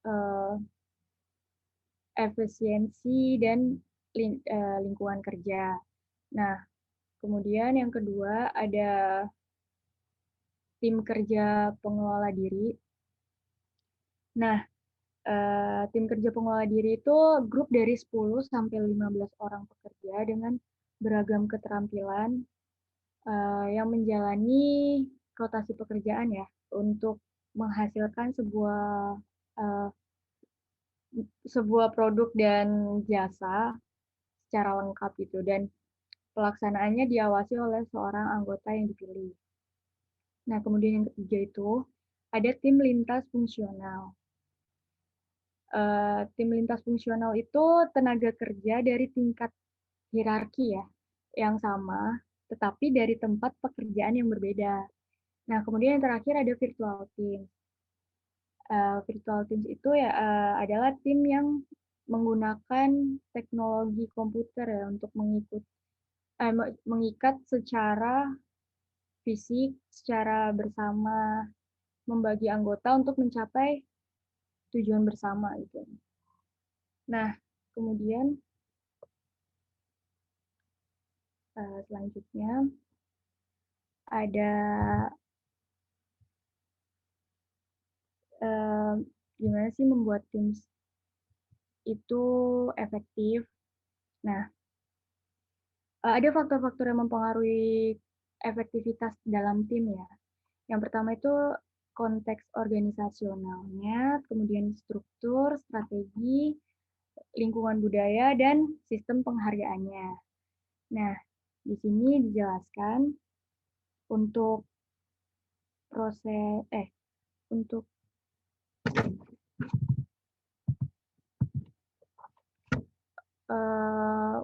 efisiensi dan lingkungan kerja. Nah, kemudian yang kedua ada tim kerja pengelola diri. Nah, tim kerja pengelola diri itu grup dari 10 sampai 15 orang pekerja dengan beragam keterampilan yang menjalani rotasi pekerjaan ya untuk menghasilkan sebuah produk dan jasa secara lengkap gitu, dan pelaksanaannya diawasi oleh seorang anggota yang dipilih. Nah, kemudian yang ketiga itu ada tim lintas fungsional. Tim lintas fungsional itu tenaga kerja dari tingkat hierarki ya yang sama, tetapi dari tempat pekerjaan yang berbeda. Nah, kemudian yang terakhir ada virtual team. Virtual teams itu ya adalah tim yang menggunakan teknologi komputer ya untuk mengikat secara fisik, secara bersama, membagi anggota untuk mencapai tujuan bersama gitu. Nah, kemudian selanjutnya ada gimana sih membuat tim itu efektif. Nah, ada faktor-faktor yang mempengaruhi efektivitas dalam tim ya. Yang pertama itu konteks organisasionalnya, kemudian struktur, strategi, lingkungan budaya, dan sistem penghargaannya. Nah, di sini dijelaskan untuk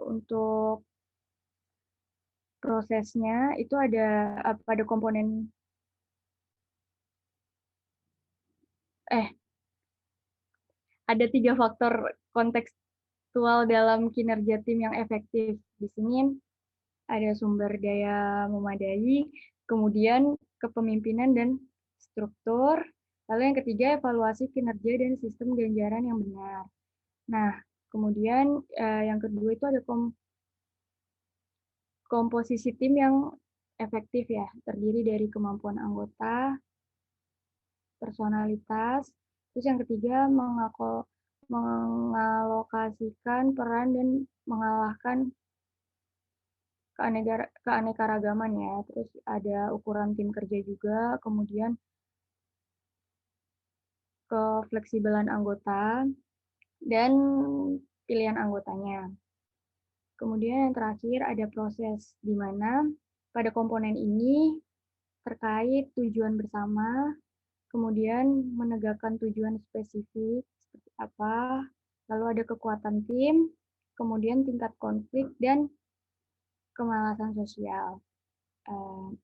untuk prosesnya itu ada komponen ada 3 faktor kontekstual dalam kinerja tim yang efektif. Di sini ada sumber daya memadai, kemudian kepemimpinan dan struktur. Lalu yang ketiga, evaluasi kinerja dan sistem ganjaran yang benar. Nah, kemudian yang kedua itu ada komposisi tim yang efektif ya, terdiri dari kemampuan anggota, personalitas, terus yang ketiga mengalokasikan peran dan mengalahkan keanekaragaman ya, terus ada ukuran tim kerja juga, kemudian kefleksibelan anggota, dan pilihan anggotanya. Kemudian yang terakhir ada proses, di mana pada komponen ini terkait tujuan bersama, kemudian menegakkan tujuan spesifik seperti apa, lalu ada kekuatan tim, kemudian tingkat konflik, dan kemalasan sosial.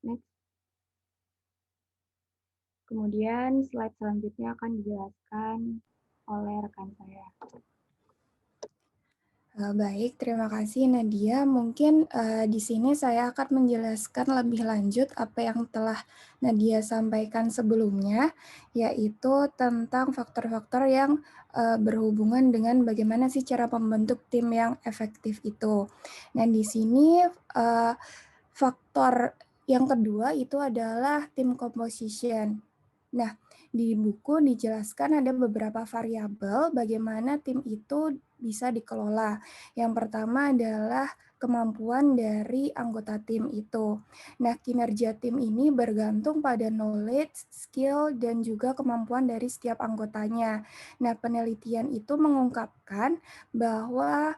Next. Kemudian slide selanjutnya akan dijelaskan oleh rekan saya. Baik, terima kasih Nadia. Mungkin di sini saya akan menjelaskan lebih lanjut apa yang telah Nadia sampaikan sebelumnya, yaitu tentang faktor-faktor yang berhubungan dengan bagaimana sih cara membentuk tim yang efektif itu. Nah, di sini faktor yang kedua itu adalah tim composition. Nah, di buku dijelaskan ada beberapa variabel bagaimana tim itu bisa dikelola. Yang pertama adalah kemampuan dari anggota tim itu. Nah, kinerja tim ini bergantung pada knowledge, skill, dan juga kemampuan dari setiap anggotanya. Nah, penelitian itu mengungkapkan bahwa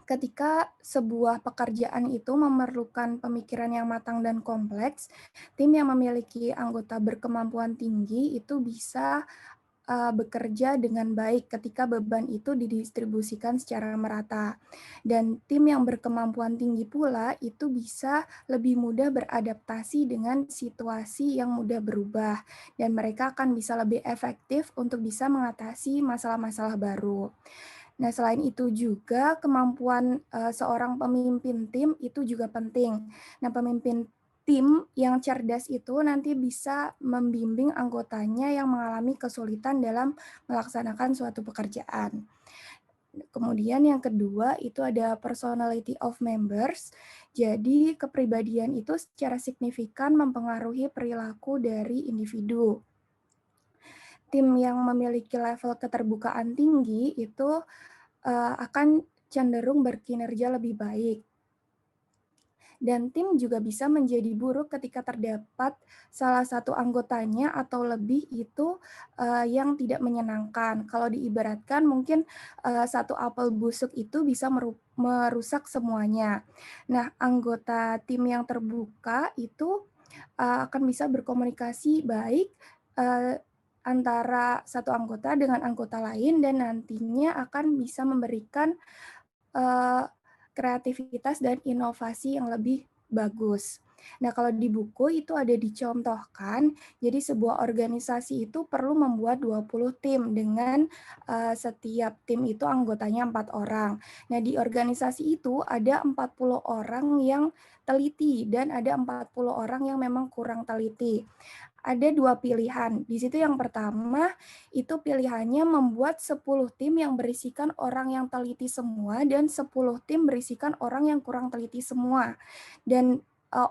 ketika sebuah pekerjaan itu memerlukan pemikiran yang matang dan kompleks, tim yang memiliki anggota berkemampuan tinggi itu bisa bekerja dengan baik ketika beban itu didistribusikan secara merata. Dan tim yang berkemampuan tinggi pula itu bisa lebih mudah beradaptasi dengan situasi yang mudah berubah. Dan mereka akan bisa lebih efektif untuk bisa mengatasi masalah-masalah baru. Nah, selain itu juga kemampuan seorang pemimpin tim itu juga penting. Nah, pemimpin tim yang cerdas itu nanti bisa membimbing anggotanya yang mengalami kesulitan dalam melaksanakan suatu pekerjaan. Kemudian yang kedua itu ada personality of members. Jadi kepribadian itu secara signifikan mempengaruhi perilaku dari individu. Tim yang memiliki level keterbukaan tinggi itu akan cenderung berkinerja lebih baik. Dan tim juga bisa menjadi buruk ketika terdapat salah satu anggotanya atau lebih itu yang tidak menyenangkan. Kalau diibaratkan mungkin satu apel busuk itu bisa merusak semuanya. Nah, anggota tim yang terbuka itu akan bisa berkomunikasi baik antara satu anggota dengan anggota lain dan nantinya akan bisa memberikan kreativitas dan inovasi yang lebih bagus. Nah, kalau di buku itu ada dicontohkan, jadi sebuah organisasi itu perlu membuat 20 tim dengan setiap tim itu anggotanya 4 orang. Nah, di organisasi itu ada 40 orang yang teliti dan ada 40 orang yang memang kurang teliti. Ada dua pilihan. Di situ yang pertama, itu pilihannya membuat 10 tim yang berisikan orang yang teliti semua dan 10 tim berisikan orang yang kurang teliti semua. Dan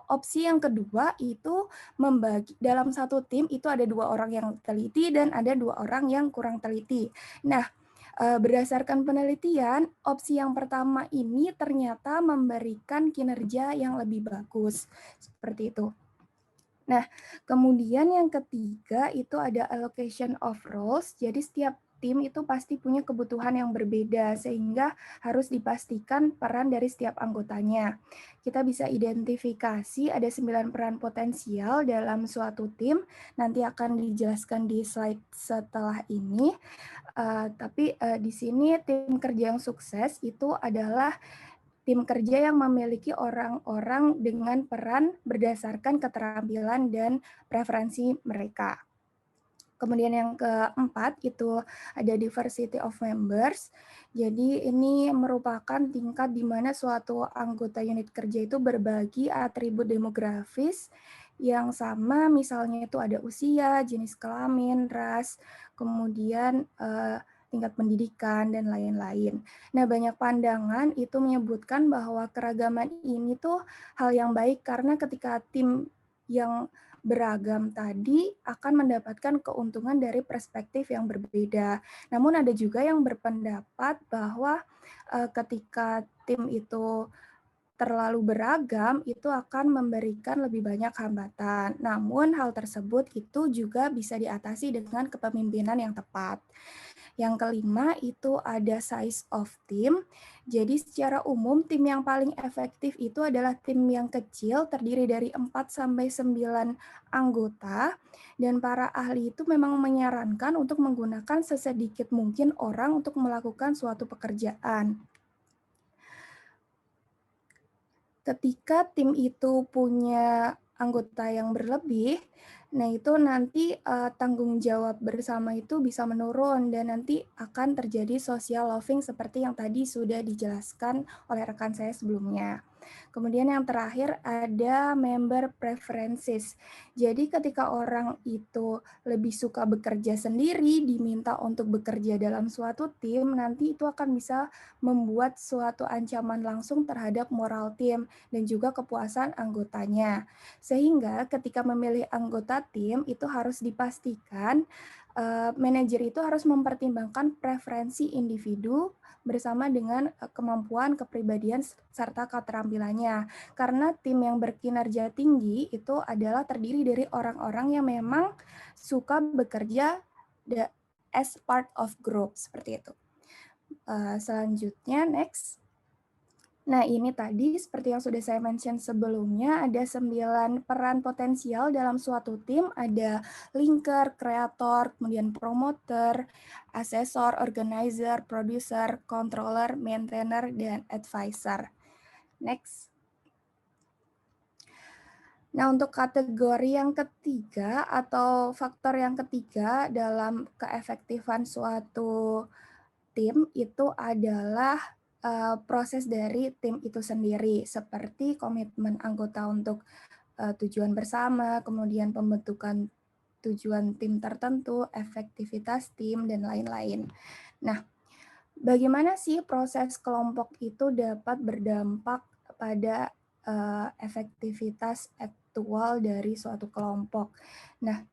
opsi yang kedua itu membagi dalam satu tim itu ada 2 orang yang teliti dan ada 2 orang yang kurang teliti. Nah, berdasarkan penelitian, opsi yang pertama ini ternyata memberikan kinerja yang lebih bagus. Seperti itu. Nah, kemudian yang ketiga itu ada allocation of roles. Jadi setiap tim itu pasti punya kebutuhan yang berbeda sehingga harus dipastikan peran dari setiap anggotanya. Kita bisa identifikasi ada 9 peran potensial dalam suatu tim. Nanti akan dijelaskan di slide setelah ini. Tapi di sini tim kerja yang sukses itu adalah tim kerja yang memiliki orang-orang dengan peran berdasarkan keterampilan dan preferensi mereka. Kemudian yang keempat itu ada diversity of members. Jadi ini merupakan tingkat di mana suatu anggota unit kerja itu berbagi atribut demografis yang sama, misalnya itu ada usia, jenis kelamin, ras, kemudian tingkat pendidikan, dan lain-lain. Nah, banyak pandangan itu menyebutkan bahwa keragaman ini tuh hal yang baik karena ketika tim yang beragam tadi akan mendapatkan keuntungan dari perspektif yang berbeda. Namun ada juga yang berpendapat bahwa ketika tim itu terlalu beragam, itu akan memberikan lebih banyak hambatan. Namun hal tersebut itu juga bisa diatasi dengan kepemimpinan yang tepat. Yang kelima itu ada size of team. Jadi secara umum tim yang paling efektif itu adalah tim yang kecil terdiri dari 4-9 anggota, dan para ahli itu memang menyarankan untuk menggunakan sesedikit mungkin orang untuk melakukan suatu pekerjaan. Ketika tim itu punya anggota yang berlebih, nah itu nanti tanggung jawab bersama itu bisa menurun dan nanti akan terjadi social loafing seperti yang tadi sudah dijelaskan oleh rekan saya sebelumnya. Kemudian yang terakhir ada member preferences. Jadi ketika orang itu lebih suka bekerja sendiri, diminta untuk bekerja dalam suatu tim, nanti itu akan bisa membuat suatu ancaman langsung terhadap moral tim dan juga kepuasan anggotanya. Sehingga ketika memilih anggota tim itu harus dipastikan manajer itu harus mempertimbangkan preferensi individu bersama dengan kemampuan, kepribadian, serta keterampilannya. Karena tim yang berkinerja tinggi itu adalah terdiri dari orang-orang yang memang suka bekerja as part of group, seperti itu. Selanjutnya, next. Nah, ini tadi seperti yang sudah saya mention sebelumnya, ada 9 peran potensial dalam suatu tim, ada linker, kreator, kemudian promoter, asesor, organizer, producer, controller, maintainer, dan advisor. Next. Nah, untuk kategori yang ketiga atau faktor yang ketiga dalam keefektifan suatu tim itu adalah proses dari tim itu sendiri, seperti komitmen anggota untuk tujuan bersama, kemudian pembentukan tujuan tim tertentu, efektivitas tim, dan lain-lain. Nah, bagaimana sih proses kelompok itu dapat berdampak pada efektivitas aktual dari suatu kelompok? Nah,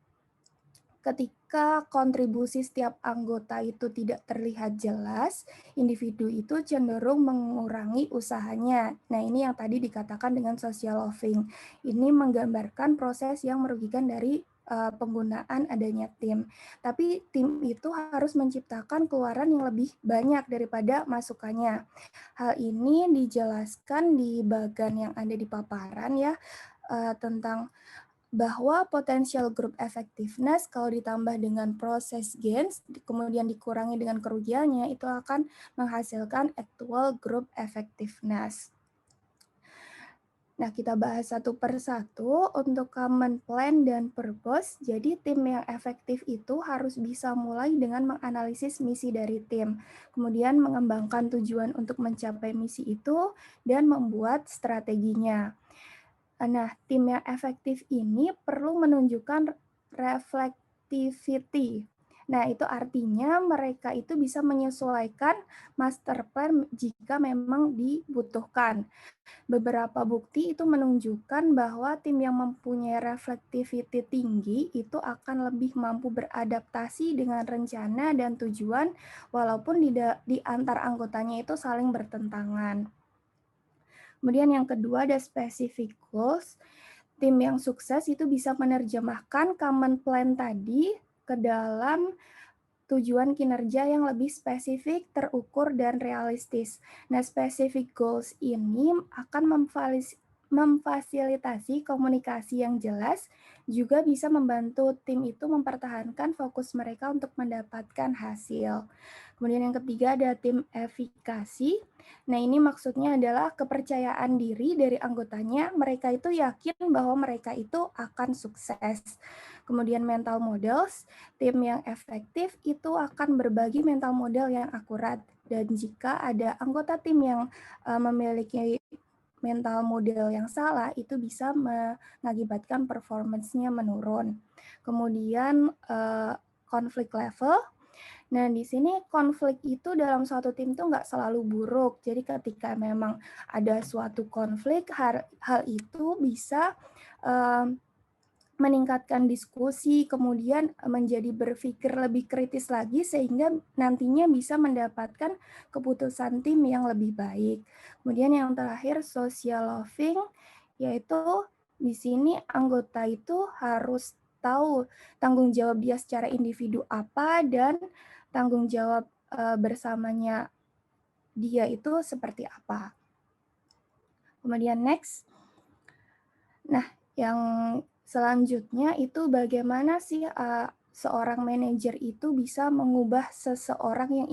ketika kontribusi setiap anggota itu tidak terlihat jelas, individu itu cenderung mengurangi usahanya. Nah, ini yang tadi dikatakan dengan social loafing. Ini menggambarkan proses yang merugikan dari penggunaan adanya tim. Tapi tim itu harus menciptakan keluaran yang lebih banyak daripada masukannya. Hal ini dijelaskan di bagian yang ada di paparan ya, tentang bahwa potensial group effectiveness kalau ditambah dengan proses gains, kemudian dikurangi dengan kerugiannya, itu akan menghasilkan actual group effectiveness. Nah, kita bahas satu per satu untuk common plan dan purpose. Jadi, tim yang efektif itu harus bisa mulai dengan menganalisis misi dari tim, kemudian mengembangkan tujuan untuk mencapai misi itu, dan membuat strateginya. Nah, tim yang efektif ini perlu menunjukkan reflectivity. Nah, itu artinya mereka itu bisa menyesuaikan master plan jika memang dibutuhkan. Beberapa bukti itu menunjukkan bahwa tim yang mempunyai reflectivity tinggi itu akan lebih mampu beradaptasi dengan rencana dan tujuan walaupun di antar anggotanya itu saling bertentangan. Kemudian yang kedua ada specific goals. Tim yang sukses itu bisa menerjemahkan common plan tadi ke dalam tujuan kinerja yang lebih spesifik, terukur, dan realistis. Nah, specific goals ini akan memfasilitasi komunikasi yang jelas, juga bisa membantu tim itu mempertahankan fokus mereka untuk mendapatkan hasil. Kemudian yang ketiga ada tim efikasi. Nah, ini maksudnya adalah kepercayaan diri dari anggotanya, mereka itu yakin bahwa mereka itu akan sukses. Kemudian mental models, tim yang efektif itu akan berbagi mental model yang akurat. Dan jika ada anggota tim yang memiliki mental model yang salah itu bisa mengakibatkan performance-nya menurun. Kemudian konflik level. Nah, di sini konflik itu dalam suatu tim itu nggak selalu buruk. Jadi ketika memang ada suatu konflik, hal itu bisa meningkatkan diskusi, kemudian menjadi berpikir lebih kritis lagi sehingga nantinya bisa mendapatkan keputusan tim yang lebih baik. Kemudian yang terakhir social loving, yaitu di sini anggota itu harus tahu tanggung jawab dia secara individu apa dan tanggung jawab bersamanya dia itu seperti apa. Kemudian next. Nah, yang selanjutnya itu bagaimana sih seorang manajer itu bisa mengubah seseorang yang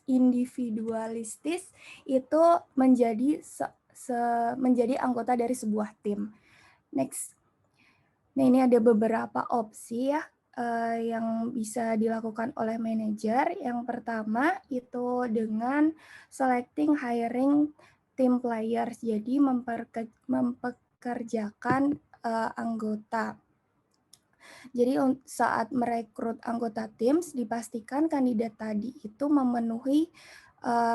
individualistis itu menjadi anggota dari sebuah tim. Next. Nah, ini ada beberapa opsi ya yang bisa dilakukan oleh manajer. Yang pertama itu dengan selecting hiring team players. Jadi mempekerjakan anggota. Jadi saat merekrut anggota tim, dipastikan kandidat tadi itu memenuhi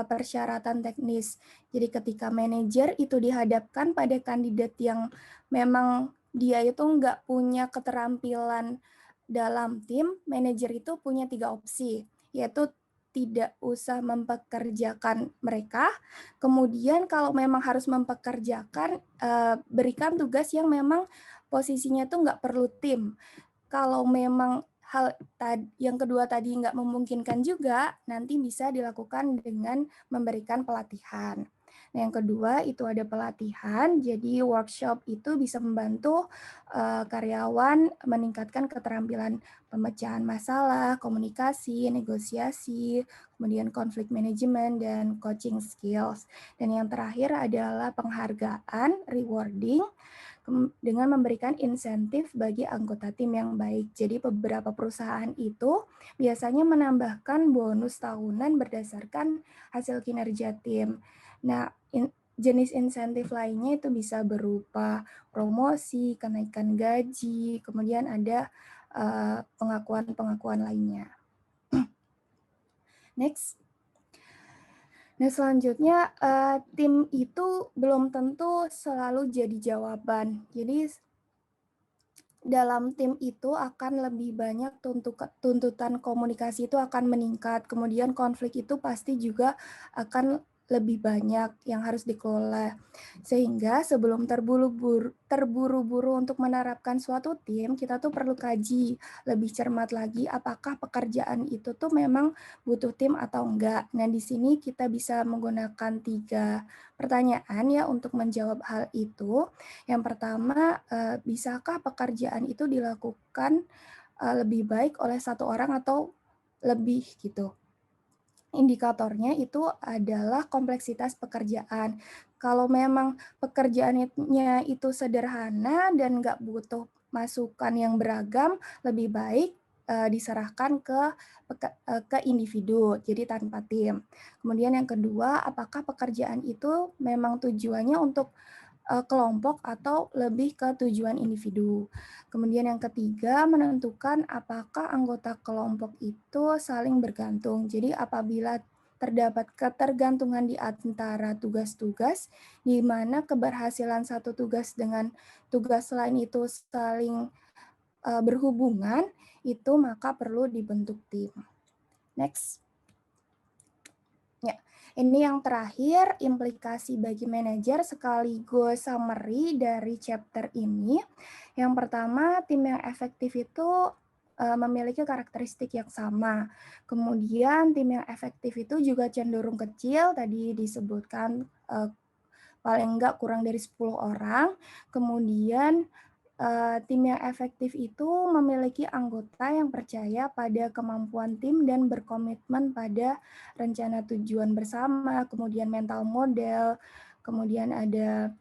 persyaratan teknis. Jadi ketika manajer itu dihadapkan pada kandidat yang memang dia itu nggak punya keterampilan dalam tim, manajer itu punya 3 opsi, yaitu tidak usah mempekerjakan mereka. Kemudian kalau memang harus mempekerjakan, berikan tugas yang memang posisinya itu nggak perlu tim. Kalau memang yang kedua tadi nggak memungkinkan juga, nanti bisa dilakukan dengan memberikan pelatihan. Nah, yang kedua itu ada pelatihan, jadi workshop itu bisa membantu karyawan meningkatkan keterampilan pemecahan masalah, komunikasi, negosiasi, kemudian konflik manajemen, dan coaching skills. Dan yang terakhir adalah penghargaan, rewarding, dengan memberikan insentif bagi anggota tim yang baik. Jadi beberapa perusahaan itu biasanya menambahkan bonus tahunan berdasarkan hasil kinerja tim. Nah, jenis insentif lainnya itu bisa berupa promosi, kenaikan gaji, kemudian ada pengakuan-pengakuan lainnya. Next. Nah, selanjutnya tim itu belum tentu selalu jadi jawaban. Jadi dalam tim itu akan lebih banyak tuntutan komunikasi itu akan meningkat. Kemudian konflik itu pasti juga akan lebih banyak yang harus dikelola. Sehingga sebelum terburu-buru untuk menerapkan suatu tim, kita tuh perlu kaji lebih cermat lagi apakah pekerjaan itu tuh memang butuh tim atau enggak. Nah, di sini kita bisa menggunakan 3 pertanyaan ya untuk menjawab hal itu. Yang pertama, bisakah pekerjaan itu dilakukan lebih baik oleh 1 orang atau lebih gitu. Indikatornya itu adalah kompleksitas pekerjaan. Kalau memang pekerjaannya itu sederhana dan nggak butuh masukan yang beragam, lebih baik diserahkan ke individu, jadi tanpa tim. Kemudian yang kedua, apakah pekerjaan itu memang tujuannya untuk kelompok atau lebih ke tujuan individu. Kemudian yang ketiga, menentukan apakah anggota kelompok itu saling bergantung. Jadi apabila terdapat ketergantungan di antara tugas-tugas, di mana keberhasilan satu tugas dengan tugas lain itu saling berhubungan, itu maka perlu dibentuk tim. Next. Ya, ini yang terakhir, implikasi bagi manajer sekaligus summary dari chapter ini. Yang pertama, tim yang efektif itu memiliki karakteristik yang sama. Kemudian tim yang efektif itu juga cenderung kecil, tadi disebutkan paling enggak kurang dari 10 orang. Kemudian tim yang efektif itu memiliki anggota yang percaya pada kemampuan tim dan berkomitmen pada rencana tujuan bersama, kemudian mental model, kemudian ada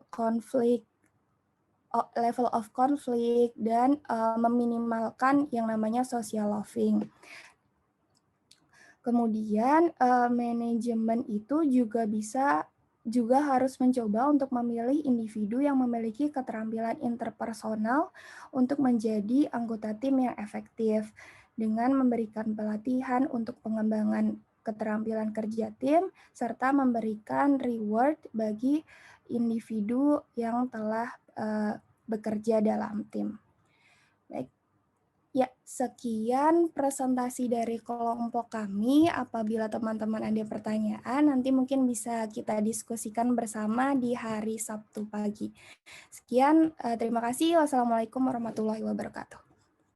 konflik, level of conflict, dan meminimalkan yang namanya social loving. Kemudian manajemen itu juga bisa juga harus mencoba untuk memilih individu yang memiliki keterampilan interpersonal untuk menjadi anggota tim yang efektif dengan memberikan pelatihan untuk pengembangan keterampilan kerja tim serta memberikan reward bagi individu yang telah bekerja dalam tim. Baik. Ya, sekian presentasi dari kelompok kami. Apabila teman-teman ada pertanyaan, nanti mungkin bisa kita diskusikan bersama di hari Sabtu pagi. Sekian, terima kasih. Wassalamualaikum warahmatullahi wabarakatuh.